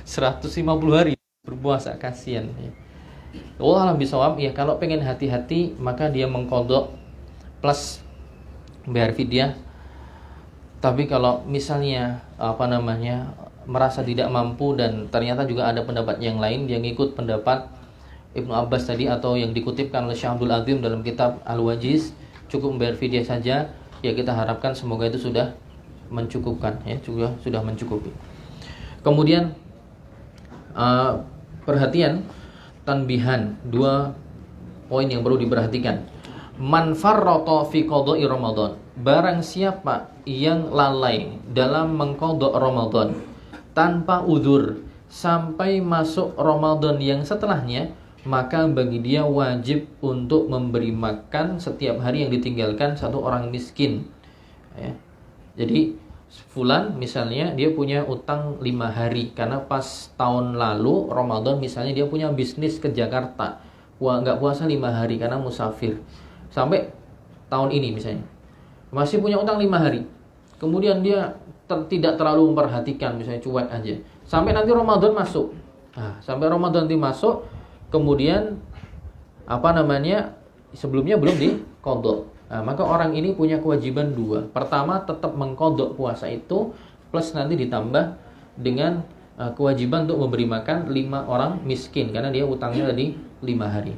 150 hari berpuasa, kasihan ya. Allah alam bisawab, ya kalau pengen hati-hati maka dia mengqadha plus bayar fidyah. Tapi kalau misalnya merasa tidak mampu dan ternyata juga ada pendapat yang lain yang ikut pendapat Ibnu Abbas tadi atau yang dikutipkan oleh Syekh Abdul Azim dalam kitab Al-Wajiz, cukup membayar fidyah saja, ya kita harapkan semoga itu sudah mencukupkan, ya, juga sudah mencukupi. Kemudian perhatian, tanbihan, 2 poin yang perlu diperhatikan. Man farrata fi qada'i Ramadan, barang siapa yang lalai dalam mengqadha Ramadan tanpa udzur sampai masuk Ramadan yang setelahnya, maka bagi dia wajib untuk memberi makan setiap hari yang ditinggalkan satu orang miskin. Ya. Jadi fulan misalnya dia punya utang 5 hari karena pas tahun lalu Ramadan misalnya dia punya bisnis ke Jakarta, nggak puasa 5 hari karena musafir. Sampai tahun ini misalnya masih punya utang 5 hari. Kemudian dia tidak terlalu memperhatikan, misalnya cuek aja. Sampai nanti Ramadan masuk. Nah, sampai Ramadan nanti masuk, kemudian sebelumnya belum diqadha. Nah, maka orang ini punya kewajiban 2. Pertama, tetap mengqadha puasa itu, plus nanti ditambah dengan kewajiban untuk memberi makan 5 orang miskin karena dia utangnya tadi 5 hari.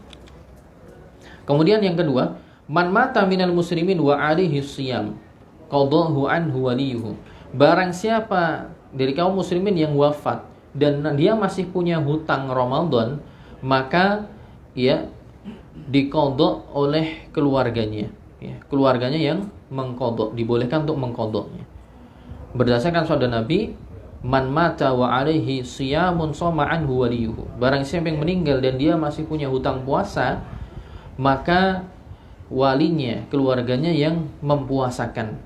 Kemudian yang kedua, man mata minal muslimin wa alaihi shiyam qadahu anhu waliyuhu. Barang siapa dari kaum muslimin yang wafat dan dia masih punya hutang Ramadan, maka ya diqadha oleh keluarganya. Ya, keluarganya yang mengqadha, dibolehkan untuk mengqadhanya. Berdasarkan sabda Nabi, man mata wa alaihi siyamun shoma anhu waliyuhu. Barang siapa yang meninggal dan dia masih punya hutang puasa, maka walinya, keluarganya yang mempuasakan.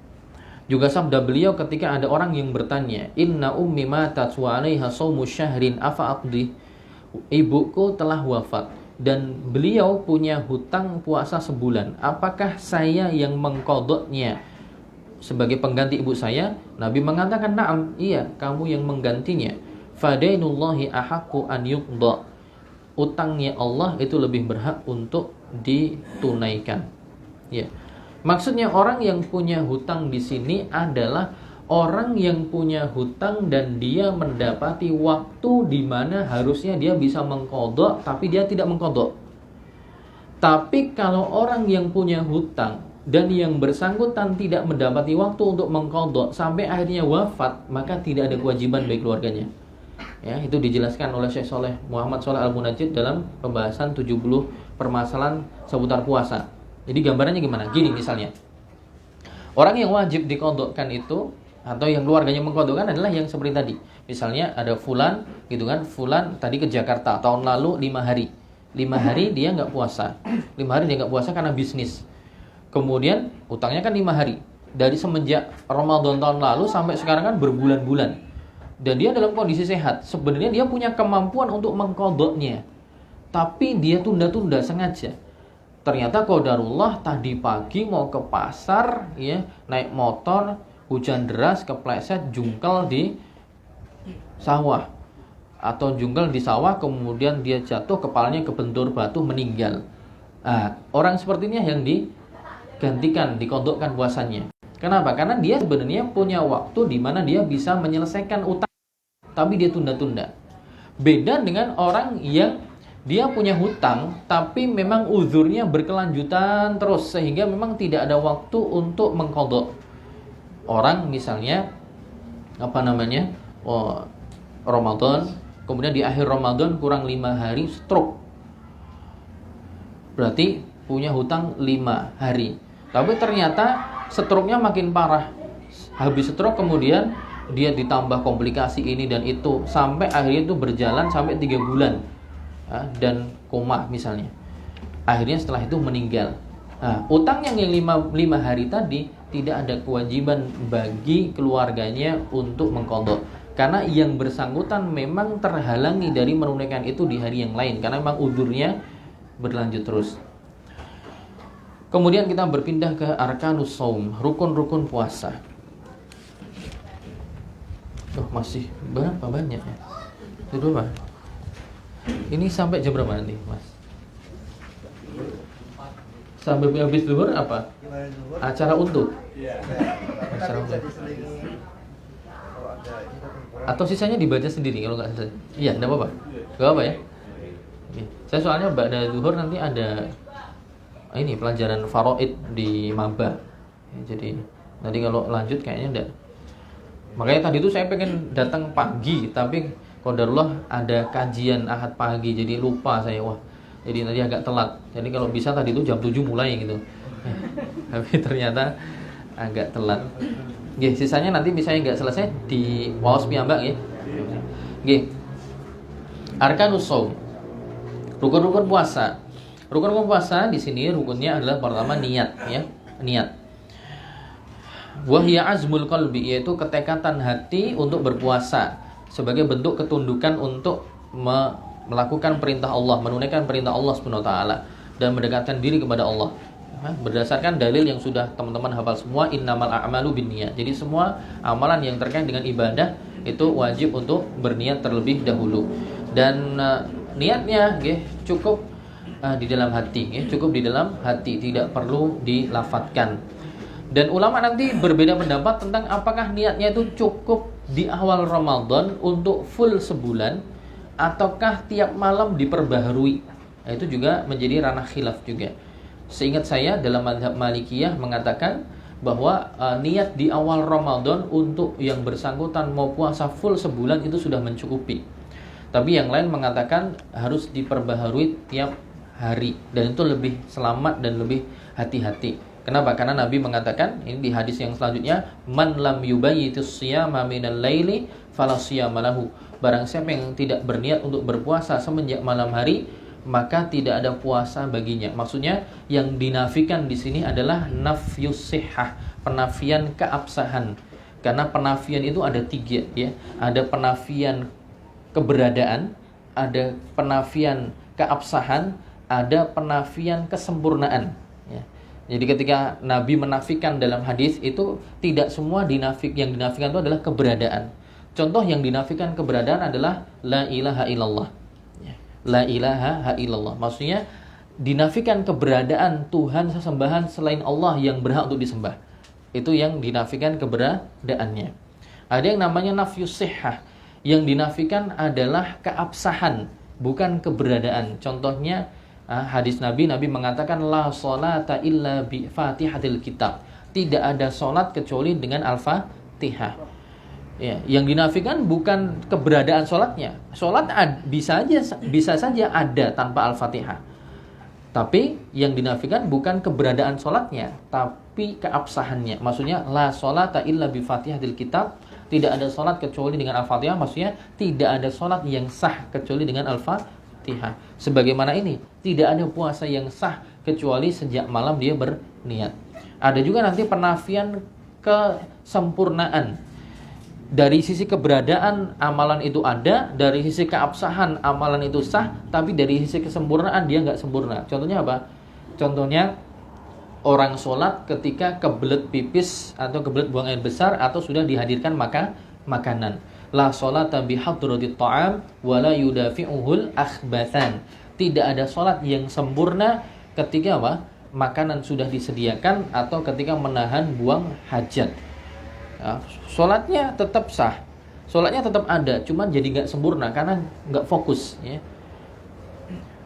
Juga sabda beliau ketika ada orang yang bertanya, inna ummi matat wa alaiha shaumu syahrin afa aqdi. Ibuku telah wafat dan beliau punya hutang puasa sebulan, apakah saya yang mengqadhanya sebagai pengganti ibu saya? Nabi mengatakan, na'am, iya, kamu yang menggantinya. Fadainullahi ahaqqu an yuqda. Utangnya Allah itu lebih berhak untuk ditunaikan. Ya. Maksudnya orang yang punya hutang di sini adalah orang yang punya hutang dan dia mendapati waktu di mana harusnya dia bisa mengqadha tapi dia tidak mengqadha. Tapi kalau orang yang punya hutang dan yang bersangkutan tidak mendapati waktu untuk mengqadha sampai akhirnya wafat, maka tidak ada kewajiban bagi keluarganya. Ya, itu dijelaskan oleh Syekh Muhammad Shalih Al-Munajjid dalam pembahasan 70 permasalahan seputar puasa. Jadi gambarannya gimana? Gini misalnya. Orang yang wajib diqadhakan itu atau yang keluarganya mengqadhakan adalah yang seperti tadi. Misalnya ada fulan gitu kan, fulan tadi ke Jakarta tahun lalu 5 hari. 5 hari dia enggak puasa. 5 hari dia enggak puasa karena bisnis. Kemudian utangnya kan 5 hari. Dari semenjak Ramadan tahun lalu sampai sekarang kan berbulan-bulan. Dan dia dalam kondisi sehat. Sebenarnya dia punya kemampuan untuk mengqadhanya. Tapi dia tunda-tunda sengaja. Ternyata qadarullah tadi pagi mau ke pasar ya, naik motor, hujan deras, kepleset, jungkel di sawah atau jungkel di sawah, kemudian dia jatuh, kepalanya kebentur batu, meninggal. Nah, orang seperti ini yang digantikan, diqadhakan puasanya. Kenapa? Karena dia sebenarnya punya waktu di mana dia bisa menyelesaikan utang, tapi dia tunda-tunda. Beda dengan orang yang dia punya hutang, tapi memang uzurnya berkelanjutan terus sehingga memang tidak ada waktu untuk mengqadha. Orang misalnya Ramadan, kemudian di akhir Ramadan kurang 5 hari stroke. Berarti punya hutang 5 hari. Tapi ternyata stroke-nya makin parah. Habis stroke kemudian dia ditambah komplikasi ini dan itu sampai akhirnya itu berjalan sampai 3 bulan. Dan koma misalnya. Akhirnya setelah itu meninggal. Nah, utang yang 5 hari tadi tidak ada kewajiban bagi keluarganya untuk mengqadha. Karena yang bersangkutan memang terhalangi dari menunaikan itu di hari yang lain karena memang uzurnya berlanjut terus. Kemudian kita berpindah ke arkanus shaum, rukun-rukun puasa. Masih berapa banyak ya? Itu berapa? Ini sampai jam berapa nanti, Mas? Sampai habis zuhur apa? Acara untuk? Acara untuk. Atau sisanya dibaca sendiri kalau nggak selesai? Iya, enggak apa-apa. Enggak apa ya? Oke. Saya soalnya ba'da zuhur nanti ada ini pelajaran faraid di maba. Jadi nanti kalau lanjut kayaknya enggak. Makanya tadi itu saya pengen datang pagi, tapi qadarullah ada kajian Ahad pagi, jadi lupa saya. Wah, jadi nanti agak telat. Jadi kalau bisa tadi itu jam 7 mulai gitu. Tapi ternyata agak telat. Nggih, sisanya nanti misalnya enggak selesai di waos piyambak nggih. Nggih. Arkanus shaum. Rukun-rukun puasa. Rukun-rukun puasa di sini rukunnya adalah pertama niat, ya, niat. Wahya azmul qalbi, yaitu ketekatan hati untuk berpuasa sebagai bentuk ketundukan untuk melakukan perintah Allah, menunaikan perintah Allah Subhanahu wa taala dan mendekatkan diri kepada Allah. Berdasarkan dalil yang sudah teman-teman hafal semua, innamal a'malu binniyat. Jadi semua amalan yang terkait dengan ibadah itu wajib untuk berniat terlebih dahulu. Dan niatnya cukup di dalam hati, cukup di dalam hati, tidak perlu dilafatkan. Dan ulama nanti berbeda pendapat tentang apakah niatnya itu cukup di awal Ramadan untuk full sebulan ataukah tiap malam diperbaharui. Nah, itu juga menjadi ranah khilaf juga. Seingat saya dalam mazhab Malikiyah mengatakan bahwa niat di awal Ramadan untuk yang bersangkutan mau puasa full sebulan itu sudah mencukupi. Tapi yang lain mengatakan harus diperbaharui tiap hari dan itu lebih selamat dan lebih hati-hati. Kenapa? Karena Nabi mengatakan ini di hadis yang selanjutnya, man lam yubayyitis shiyama minal laili fala shiyama lahu. Barang siapa yang tidak berniat untuk berpuasa semenjak malam hari, maka tidak ada puasa baginya. Maksudnya yang dinafikan di sini adalah nafyus sihhah, penafian keabsahan. Karena penafian itu ada 3, ya. Ada penafian keberadaan, ada penafian keabsahan, ada penafian kesempurnaan, ya. Jadi ketika Nabi menafikan dalam hadis itu tidak semua yang dinafikan itu adalah keberadaan. Contoh yang dinafikan keberadaan adalah la ilaha illallah. La ilaha illallah. Maksudnya dinafikan keberadaan Tuhan sesembahan selain Allah yang berhak untuk disembah. Itu yang dinafikan keberadaannya. Ada yang namanya nafyus sihhah. Yang dinafikan adalah keabsahan, bukan keberadaan. Contohnya hadis Nabi mengatakan la sholata illa bi Fatihatil Kitab. Tidak ada salat kecuali dengan Al-Fatihah. Ya, yang dinafikan bukan keberadaan sholatnya. Sholat bisa saja ada tanpa Al-Fatihah. Tapi yang dinafikan bukan keberadaan sholatnya, tapi keabsahannya. Maksudnya la sholata illa bi Fatihatil Kitab. Tidak ada sholat kecuali dengan Al-Fatihah. Maksudnya tidak ada sholat yang sah kecuali dengan Al-Fatihah. Sebagaimana ini, tidak ada puasa yang sah kecuali sejak malam dia berniat. Ada juga nanti penafian kesempurnaan. Dari sisi keberadaan amalan itu ada, dari sisi keabsahan amalan itu sah, tapi dari sisi kesempurnaan dia nggak sempurna. Contohnya apa? Contohnya orang sholat ketika kebelet pipis atau kebelet buang air besar atau sudah dihadirkan makanan. La sholata bihadratit ta'am wala yudafi'uhul akhbathan. Tidak ada sholat yang sempurna ketika apa? Makanan sudah disediakan atau ketika menahan buang hajat. Sholatnya tetap sah, sholatnya tetap ada, cuman jadi nggak sempurna karena nggak fokus, ya.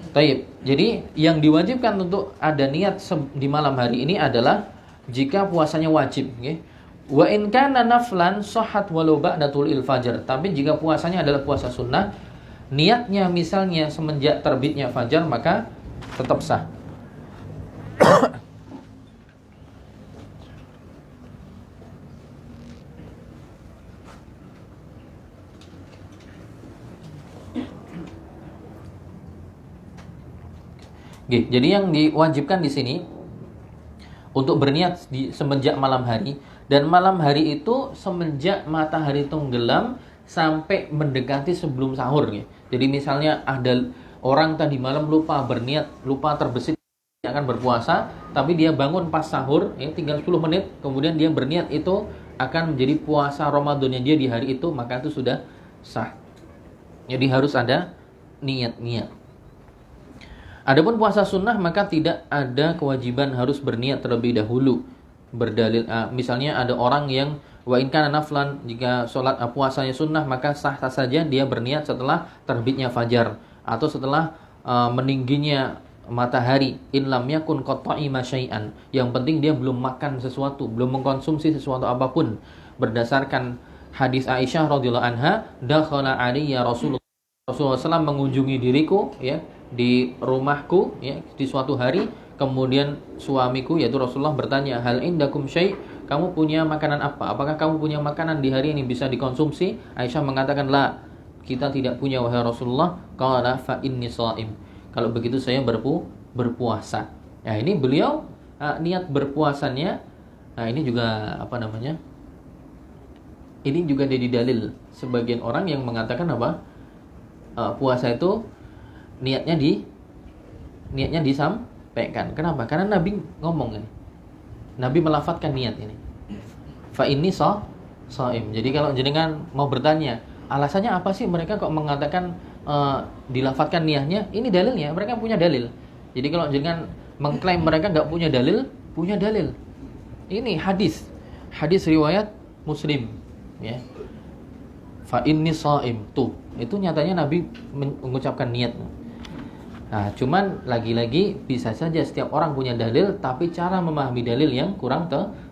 Taib. Jadi yang diwajibkan untuk ada niat di malam hari ini adalah jika puasanya wajib, ya. Wa in kana naflan sahhat walau ba'da tulil fajar. Tapi jika puasanya adalah puasa sunnah, niatnya misalnya semenjak terbitnya fajar, maka tetap sah. Jadi yang diwajibkan di sini untuk berniat semenjak malam hari, dan malam hari itu semenjak matahari tenggelam sampai mendekati sebelum sahur. Jadi misalnya ada orang tadi malam lupa berniat, lupa terbesit akan berpuasa, tapi dia bangun pas sahur, tinggal 10 menit, kemudian dia berniat itu akan menjadi puasa Ramadannya dia di hari itu, maka itu sudah sah. Jadi harus ada niat-niat. Adapun puasa sunnah maka tidak ada kewajiban harus berniat terlebih dahulu. Berdalil misalnya ada orang yang wa in kana naflan, jika salat puasanya sunnah maka sah-sah saja dia berniat setelah terbitnya fajar atau setelah meningginya matahari. In lam yakun qata'ima syai'an. Yang penting dia belum makan sesuatu, belum mengkonsumsi sesuatu apapun. Berdasarkan hadis Aisyah radhiyallahu anha, dakhala alayya Rasulullah SAW mengunjungi diriku, ya, di rumahku, ya, di suatu hari. Kemudian suamiku yaitu Rasulullah bertanya, hal indakum syai', kamu punya makanan apa? Apakah kamu punya makanan di hari ini bisa dikonsumsi? Aisyah mengatakan, la, kita tidak punya wahai Rasulullah. Qala fa inni shaim. Kalau begitu saya berpuasa. Ya, ini beliau niat berpuasanya. Nah, ini juga apa namanya? Ini juga jadi dalil sebagian orang yang mengatakan apa? Puasa itu niatnya disampaikan. Kenapa? Karena Nabi ngomong ini. Nabi melafadzkan niat ini. Fa inni shaim. Jadi kalau jenengan mau bertanya, alasannya apa sih mereka kok mengatakan dilafadzkan niatnya? Ini dalilnya, mereka punya dalil. Jadi kalau jenengan mengklaim mereka nggak punya dalil, punya dalil. Ini hadis riwayat Muslim, ya. Fa inni shaim. Tuh, itu nyatanya Nabi mengucapkan niat. Nah, cuman lagi-lagi bisa saja setiap orang punya dalil, tapi cara memahami dalil yang kurang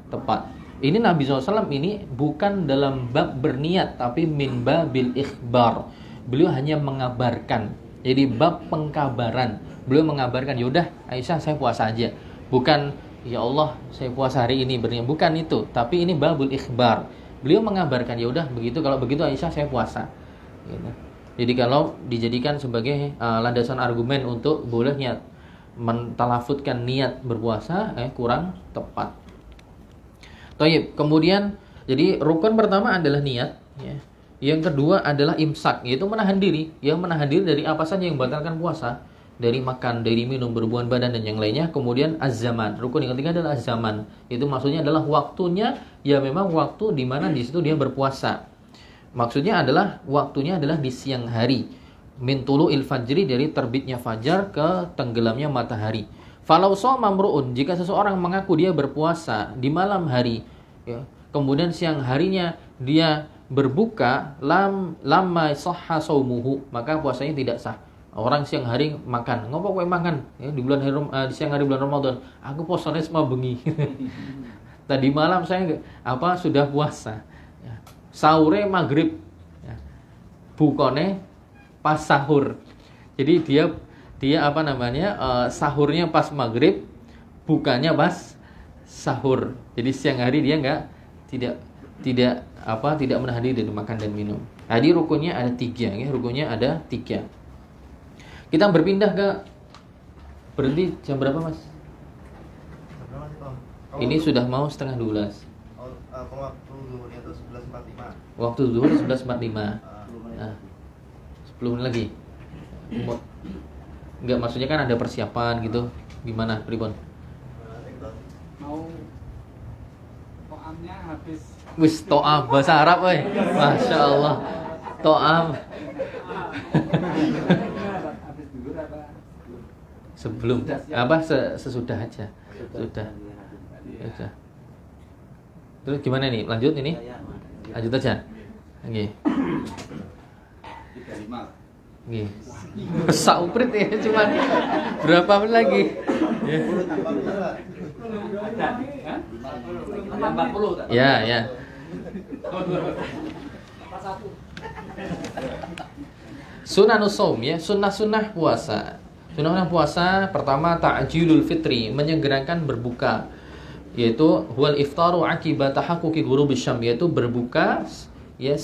tepat. Ini Nabi SAW ini bukan dalam bab berniat, tapi min babil ikhbar. Beliau hanya mengabarkan. Jadi bab pengkabaran. Beliau mengabarkan, yaudah Aisyah saya puasa aja. Bukan, ya Allah saya puasa hari ini berniat. Bukan itu, tapi ini babul ikhbar. Beliau mengabarkan, yaudah begitu, kalau begitu Aisyah saya puasa. Gitu. Jadi kalau dijadikan sebagai landasan argumen untuk bolehnya mentalafutkan niat berpuasa, kurang tepat. Taib. Kemudian jadi rukun pertama adalah niat, ya. Yang kedua adalah imsak, yaitu menahan diri. Yang menahan diri dari apa saja yang membatalkan puasa, dari makan, dari minum, berhubungan badan dan yang lainnya. Kemudian az-zaman. Rukun yang ketiga adalah az-zaman. Itu maksudnya adalah waktunya, ya memang waktu di mana di situ dia berpuasa. Maksudnya adalah waktunya adalah di siang hari. Min tulu'il fajri, dari terbitnya fajar ke tenggelamnya matahari. Falau shoma mru'un, jika seseorang mengaku dia berpuasa di malam hari, ya, kemudian siang harinya dia berbuka, lamma sahha shaumuhu, maka puasanya tidak sah. Orang siang hari makan, ngopo kowe makan? Ya, di di siang hari bulan Ramadan, aku posone semua bengi. Tadi malam saya sudah puasa. Ya. Sahure maghrib, ya. Bukone pas sahur. Jadi dia apa namanya, sahurnya pas maghrib, bukanya pas sahur. Jadi siang hari dia tidak menahan diri dari makan dan minum. Jadi rukunnya ada 3, ya. Rukunnya ada 3. Kita berpindah ke berhenti jam berapa, Mas? Ini sudah mau 11:30. Waktu zuhurnya itu 11.45. Waktu zuhur 11.45. Nah, 10 menit lagi. Enggak, maksudnya kan ada persiapan gitu. Gimana, Pribon? Mau toamnya habis. Wis, to'am bahasa Arab, woy. Masya Allah. To'am. Habis dulu apa? Sebelum sesudah aja. Sudah. Terus gimana nih? Lanjut ini? Lanjut aja. Nggih. 35. Nggih. Sauprit ya, cuman berapa menit lagi? Ya. 40. Ya. Sunanus shaum, ya, sunnah-sunnah puasa. Sunnah puasa pertama ta'jilul fitri, menyegerakan berbuka. Yaitu huwal iftaru akibat tahaqquqi ghurubisy syam, yaitu berbuka ya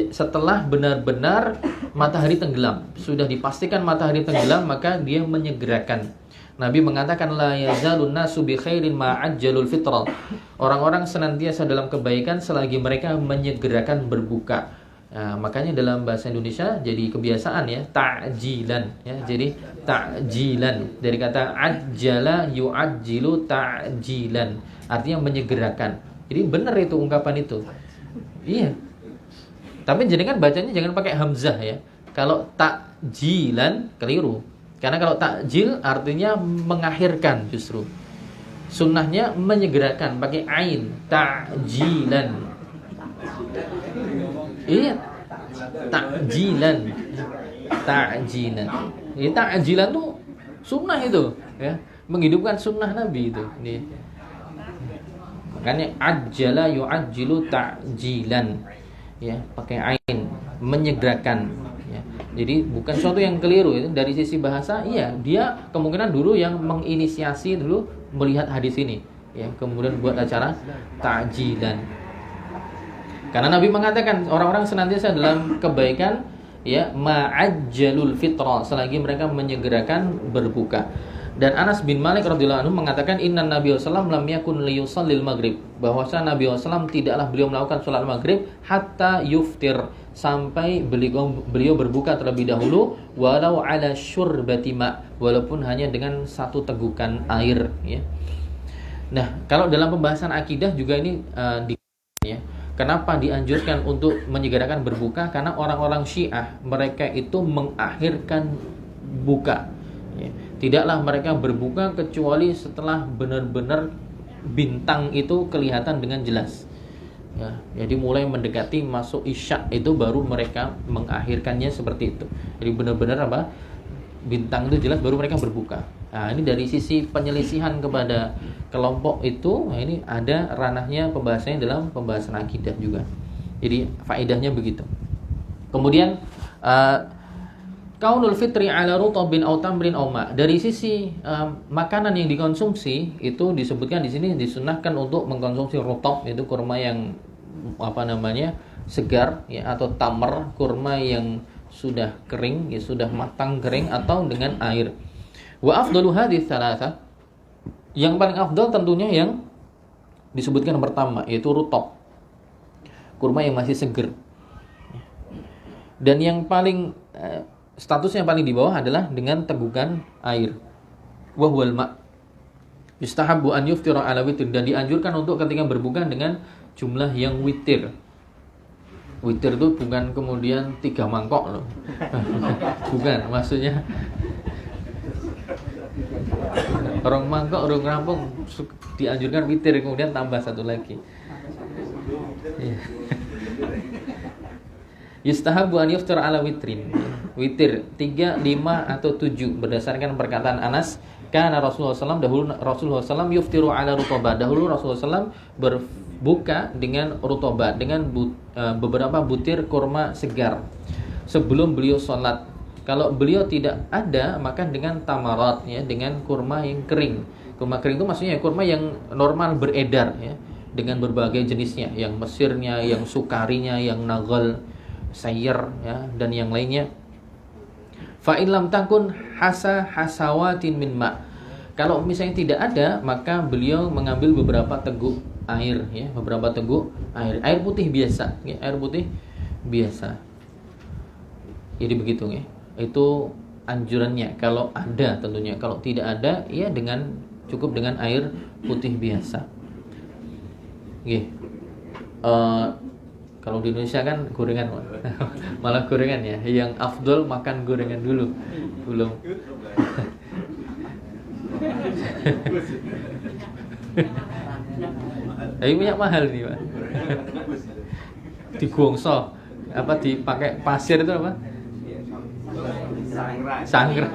setelah benar-benar matahari tenggelam. Sudah dipastikan matahari tenggelam, maka dia menyegerakan. Nabi mengatakan la yazalun nasu bi khairin ma ajjalul fitra. Orang-orang senantiasa dalam kebaikan selagi mereka menyegerakan berbuka. Nah, makanya dalam bahasa Indonesia jadi kebiasaan ya, ta'jilan ya. Jadi ta'jilan dari kata ajjala yu'ajjilu ta'jilan. Artinya menyegerakan. Jadi benar itu ungkapan itu. Iya. Tapi jangan bacanya jangan pakai hamzah ya. Kalau ta'jilan keliru. Karena kalau takjil artinya mengakhirkan justru. Sunnahnya menyegerakan pakai ain, ta'jilan. Iya. Ta'jilan. Ta'jilan. Ini ta'jilan tuh sunnah itu, ya. Menghidupkan sunnah Nabi itu. Nih. Makanya ajjala yu'ajjilu ta'jilan. Ya, pakai ain, menyegerakan. Ya. Jadi bukan sesuatu yang keliru itu dari sisi bahasa. Iya, dia kemungkinan dulu yang menginisiasi dulu melihat hadis ini, ya, kemudian buat acara ta'jilan. Karena Nabi mengatakan orang-orang senantiasa dalam kebaikan ya ma'ajjalul fitra, selagi mereka menyegerakan berbuka. Dan Anas bin Malik radhiyallahu anhu mengatakan inna Nabi sallallahu lam yakun liyusallil maghrib, bahwasanya Nabi sallallahu tidaklah beliau melakukan salat maghrib hatta yuftir, sampai beliau berbuka terlebih dahulu, walau ala syurbati ma, walaupun hanya dengan satu tegukan air, ya. Nah, kalau dalam pembahasan akidah juga ini ya. Kenapa dianjurkan untuk menyegerakan berbuka? Karena orang-orang Syiah mereka itu mengakhirkan buka. Ya. Tidaklah mereka berbuka kecuali setelah benar-benar bintang itu kelihatan dengan jelas. Ya, jadi mulai mendekati masuk Isya itu baru mereka mengakhirkannya seperti itu. Jadi benar-benar apa? Bintang itu jelas baru mereka berbuka. Nah, ini dari sisi penyelisihan kepada kelompok itu, nah ini ada ranahnya pembahasannya dalam pembahasan akidah juga. Jadi faedahnya begitu. Kemudian kaunul fitri ala rutabin aw tamrin aw ma. Dari sisi makanan yang dikonsumsi itu disebutkan di sini disunahkan untuk mengkonsumsi rutab, yaitu kurma yang segar, ya, atau tamar, kurma yang sudah kering, ya sudah matang kering, atau dengan air. Wa afdalu hadhihi tsalatsa, yang paling afdal tentunya yang disebutkan pertama, yaitu rutab, kurma yang masih segar. Dan yang paling statusnya yang paling di bawah adalah dengan tegukan air. Wa huwal ma. Yustahabbu an yuftira ala witr, dan dianjurkan untuk ketika berbuka dengan jumlah yang witir. Witir itu bukan kemudian 3 mangkok loh. Bukan, maksudnya orang mangkok, orang rampung, dianjurkan witir, kemudian tambah satu lagi. Yustahabbu an yuftir ala witrin. Witir 3, 5 atau 7 berdasarkan perkataan Anas, karena Rasulullah SAW dahulu Rasulullah SAW yuftiru ala rutobah. Dahulu Rasulullah SAW berbuka dengan rutobah, dengan beberapa butir kurma segar sebelum beliau sholat. Kalau beliau tidak ada, maka dengan tamarat, ya, dengan kurma yang kering. Kurma kering itu maksudnya kurma yang normal beredar, ya, dengan berbagai jenisnya, yang mesirnya, yang sukarinya, yang nagal, sayur, ya, dan yang lainnya. Fa in lam takun hasawatin min ma. Kalau misalnya tidak ada, maka beliau mengambil beberapa teguk air, ya, beberapa teguk air putih biasa, ya, air putih biasa. Jadi begitu, ya. Itu anjurannya kalau ada, tentunya. Kalau tidak ada, ya cukup dengan air putih biasa. Oke. Kalau di Indonesia kan gorengan, malah gorengan, ya. Yang afdol makan gorengan dulu, belum. Tapi minyak mahal nih, Pak. Digongso, apa dipakai pasir itu apa? Sangrai.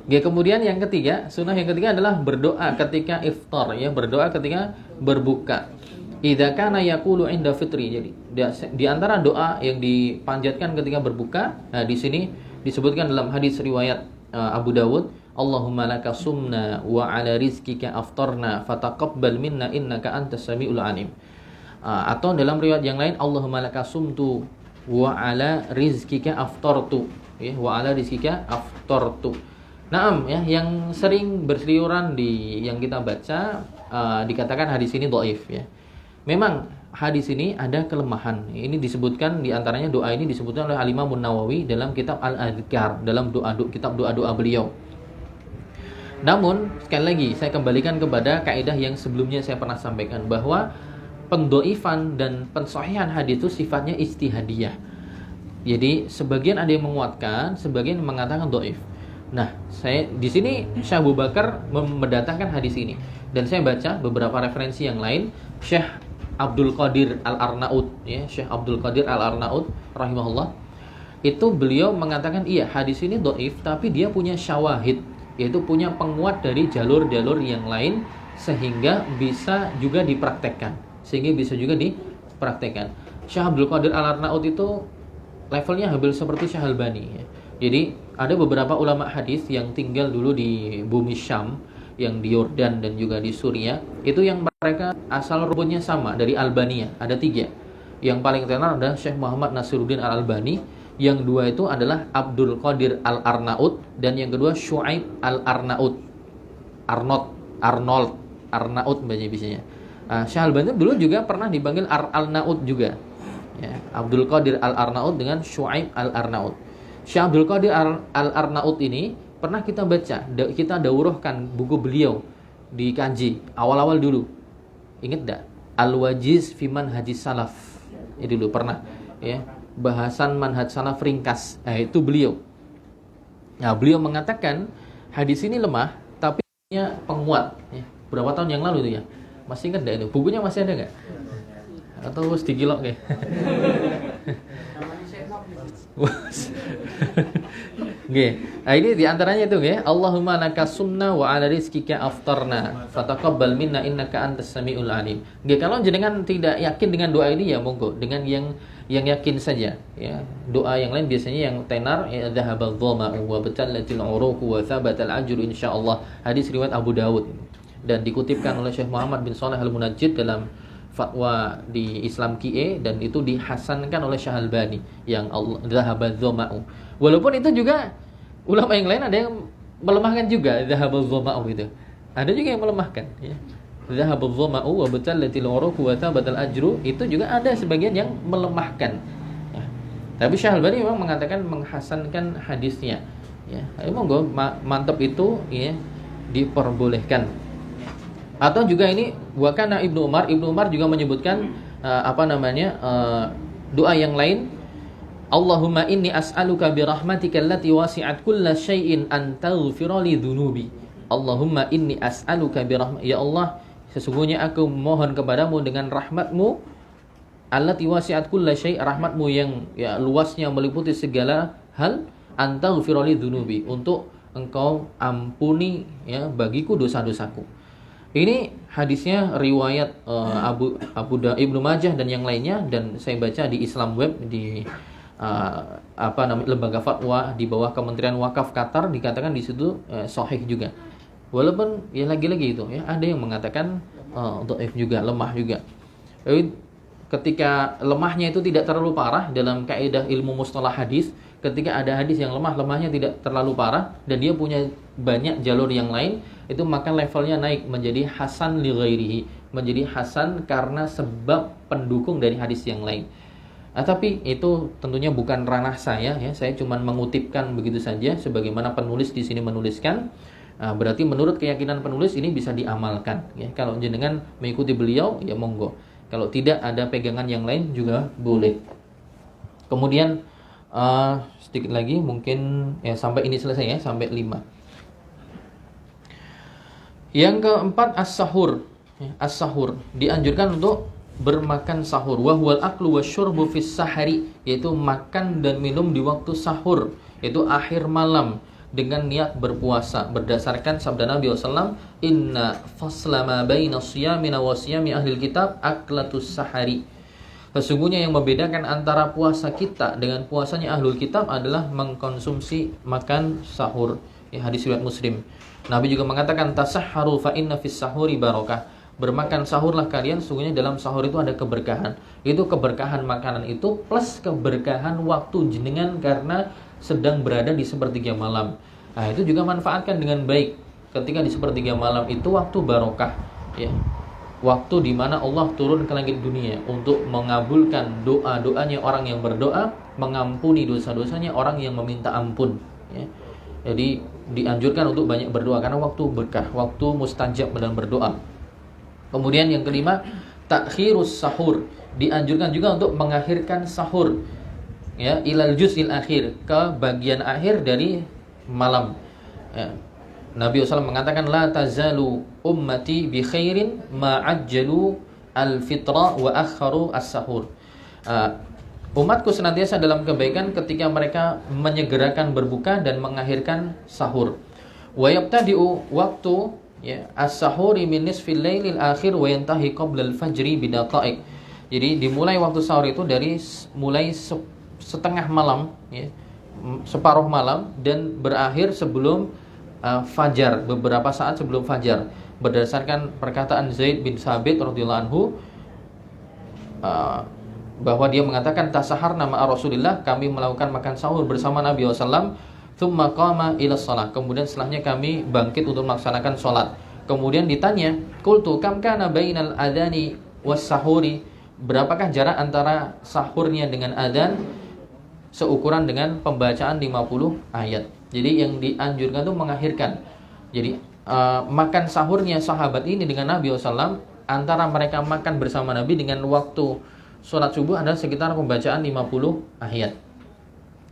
Oke, kemudian yang ketiga, sunnah yang ketiga adalah berdoa ketika iftar, ya, berdoa ketika berbuka. Idza kana yaqulu inda fitri. Jadi di antara doa yang dipanjatkan ketika berbuka, nah di sini disebutkan dalam hadis riwayat Abu Dawud, Allahumma laka sumna wa ala rizkika aftarna fataqabbal minna innaka antas samiul alim. Atau dalam riwayat yang lain, Allahumma laka sumtu wa ala rizkika aftartu, ya, wa ala rizkika aftartu. Naam, ya, yang sering berseliweran di yang kita baca dikatakan hadis ini dhaif, ya. Memang hadis ini ada kelemahan. Ini disebutkan di antaranya doa ini disebutkan oleh Al-Imam Nawawi dalam kitab Al-Adhkar, dalam kitab doa-doa beliau. Namun sekali lagi saya kembalikan kepada kaidah yang sebelumnya saya pernah sampaikan, bahwa pendhaifan dan pensahihan hadis itu sifatnya ijtihadiyah. Jadi sebagian ada yang menguatkan, sebagian mengatakan dhaif. Nah, saya di sini Syekh Abu Bakar mendatangkan hadis ini, dan saya baca beberapa referensi yang lain. Syekh Abdul Qadir Al-Arnaud, ya, Syekh Abdul Qadir Al-Arnaud rahimahullah, itu beliau mengatakan iya, hadis ini dhaif, tapi dia punya syawahid, yaitu punya penguat dari jalur-jalur yang lain, sehingga bisa juga dipraktekkan. Syekh Abdul Qadir Al-Arnaud itu levelnya hampir seperti Syekh Albani, ya. Jadi ada beberapa ulama hadis yang tinggal dulu di bumi Syam, yang di Yordan dan juga di Suriah, itu yang mereka asal rumputnya sama, dari Albania. Ada 3. Yang paling tenar adalah Syekh Muhammad Nasiruddin Al-Albani. Yang dua itu adalah Abdul Qadir Al-Arnaud, dan yang kedua Syuaib Al-Arnaud. Arnold Arnaud banyak biasanya. Syekh Al-Albani dulu juga pernah dipanggil Al-Naud juga. Ya, Abdul Qadir Al-Arnaud dengan Syuaib Al-Arnaud. Syekh Abdul Qadir Al-Arnaud ini pernah kita baca, kita daurahkan buku beliau di Kanji awal-awal dulu. Ingat enggak? Al-Wajiz fi Manhajis Salaf. Ini dulu pernah, ya. Bahasan manhaj salaf ringkas. Itu beliau. Nah, beliau mengatakan hadis ini lemah tapi penguat, ya. Berapa tahun yang lalu itu ya? Masih ingat enggak itu? Bukunya masih ada enggak? Atau harus digilok ya? Oke. Nah, ini diantaranya itu ya. Allahumma laka sumna wa ala rizkika aftarna fataqabbal minna innaka antas samiul alim. Oke, kalau jenengan tidak yakin dengan doa ini ya monggo dengan yang yakin saja ya. Doa yang lain biasanya yang tenar ya, dhahabal dhama'u wa batallatil uruqu wa thabatal ajru insyaallah. Hadis riwayat Abu Dawud dan dikutipkan oleh Syekh Muhammad bin Shalih Al-Munajjid dalam fatwa di Islam QA, dan itu dihasankan oleh Syekh Al-Albani yang dhahabal dhama'u. Walaupun itu juga ulama yang lain ada yang melemahkan juga dhahabal dhama'u itu. Ada juga yang melemahkan ya. Dhahabal dhama'u wa batallatil uruqu wa thabatal ajru, itu juga ada sebagian yang melemahkan. Ya. Tapi Syekh Al-Albani memang mengatakan menghasankan hadisnya. Ya, monggo mantap itu ya, diperbolehkan. Atau juga ini wakana Ibnu Umar juga menyebutkan doa yang lain. Allahumma inni as'aluka bi rahmatika allati wasi'at kulla syai'in an taghfira li dhunubi. Allahumma inni as'aluka bi ya Allah, sesungguhnya aku mohon kepadamu dengan rahmatmu allati wasi'at kulla syai', rahmatmu yang ya luasnya meliputi segala hal, an taghfira li dhunubi, untuk engkau ampuni ya bagiku dosa-dosaku. Ini hadisnya riwayat Ibnu Majah dan yang lainnya, dan saya baca di Islam Web di lembaga fatwa di bawah Kementerian Wakaf Qatar, dikatakan di situ sahih juga. Walaupun ya lagi-lagi itu ya ada yang mengatakan dhaif juga, lemah juga. Ketika lemahnya itu tidak terlalu parah dalam kaidah ilmu mustalah hadis, ketika ada hadis yang lemahnya tidak terlalu parah dan dia punya banyak jalur yang lain, itu maka levelnya naik menjadi hasan li ghairihi, menjadi hasan karena sebab pendukung dari hadis yang lain. Tapi itu tentunya bukan ranah saya ya, saya cuma mengutipkan begitu saja sebagaimana penulis di sini menuliskan. Berarti menurut keyakinan penulis ini bisa diamalkan ya. Kalau jenengan mengikuti beliau ya monggo. Kalau tidak ada pegangan yang lain juga boleh. Kemudian sedikit lagi mungkin ya sampai ini selesai ya, sampai 5. Yang keempat as-sahur. As-sahur dianjurkan untuk bermakan sahur. Wa huwal aklu wasyurbu fis sahari, yaitu makan dan minum di waktu sahur, yaitu akhir malam dengan niat berpuasa berdasarkan sabda Nabi SAW, inna fasla ma baina siyamina wa siyami ahlil kitab aklatus sahari. Sesungguhnya yang membedakan antara puasa kita dengan puasanya ahlul kitab adalah mengkonsumsi makan sahur. Ya, hadis riwayat Muslim. Nabi juga mengatakan tasahharu fa inna fis sahuri barakah. Bermakan sahurlah kalian, sesungguhnya dalam sahur itu ada keberkahan. Itu keberkahan makanan itu plus keberkahan waktu jenengan karena sedang berada di sepertiga malam. Nah, itu juga manfaatkan dengan baik. Ketika di sepertiga malam itu waktu barokah ya. Waktu di mana Allah turun ke langit dunia untuk mengabulkan doa-doanya orang yang berdoa, mengampuni dosa-dosanya orang yang meminta ampun ya. Jadi dianjurkan untuk banyak berdoa karena waktu berkah, waktu mustajab dalam berdoa. Kemudian yang kelima, takhirus sahur. Dianjurkan juga untuk mengakhirkan sahur ya, ilal juz'il akhir, ke bagian akhir dari malam ya. Nabi SAW mengatakan la tazalu ummati bi khairin ma ajjalu al-fitra wa akharu as-sahur. Umatku senantiasa dalam kebaikan ketika mereka menyegerakan berbuka dan mengakhirkan sahur. Wa yabtadi'u waktu ya as-sahuri min nisfil lailil akhir wa yantahi qabla al-fajri bidaqa'iq. Jadi dimulai waktu sahur itu dari mulai setengah malam ya, separuh malam, dan berakhir sebelum fajar, beberapa saat sebelum fajar, berdasarkan perkataan Zaid bin Sabit radhiyallahu anhu, bahwa dia mengatakan tasaharna ma'a Rasulillah, kami melakukan makan sahur bersama Nabi SAW, tsumma qama ila shalah, kemudian setelahnya kami bangkit untuk melaksanakan sholat. Kemudian ditanya, qultu kam kana bainal adani was sahuri, berapakah jarak antara sahurnya dengan adzan? Seukuran dengan pembacaan 50 ayat. Jadi yang dianjurkan itu mengakhirkan. Jadi makan sahurnya sahabat ini dengan Nabi SAW, antara mereka makan bersama Nabi dengan waktu sholat subuh adalah sekitar pembacaan 50 ayat.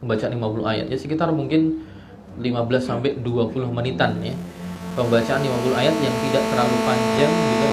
Pembacaan 50 ayat ya, sekitar mungkin 15 sampai 20 menitan ya. Pembacaan 50 ayat yang tidak terlalu panjang juga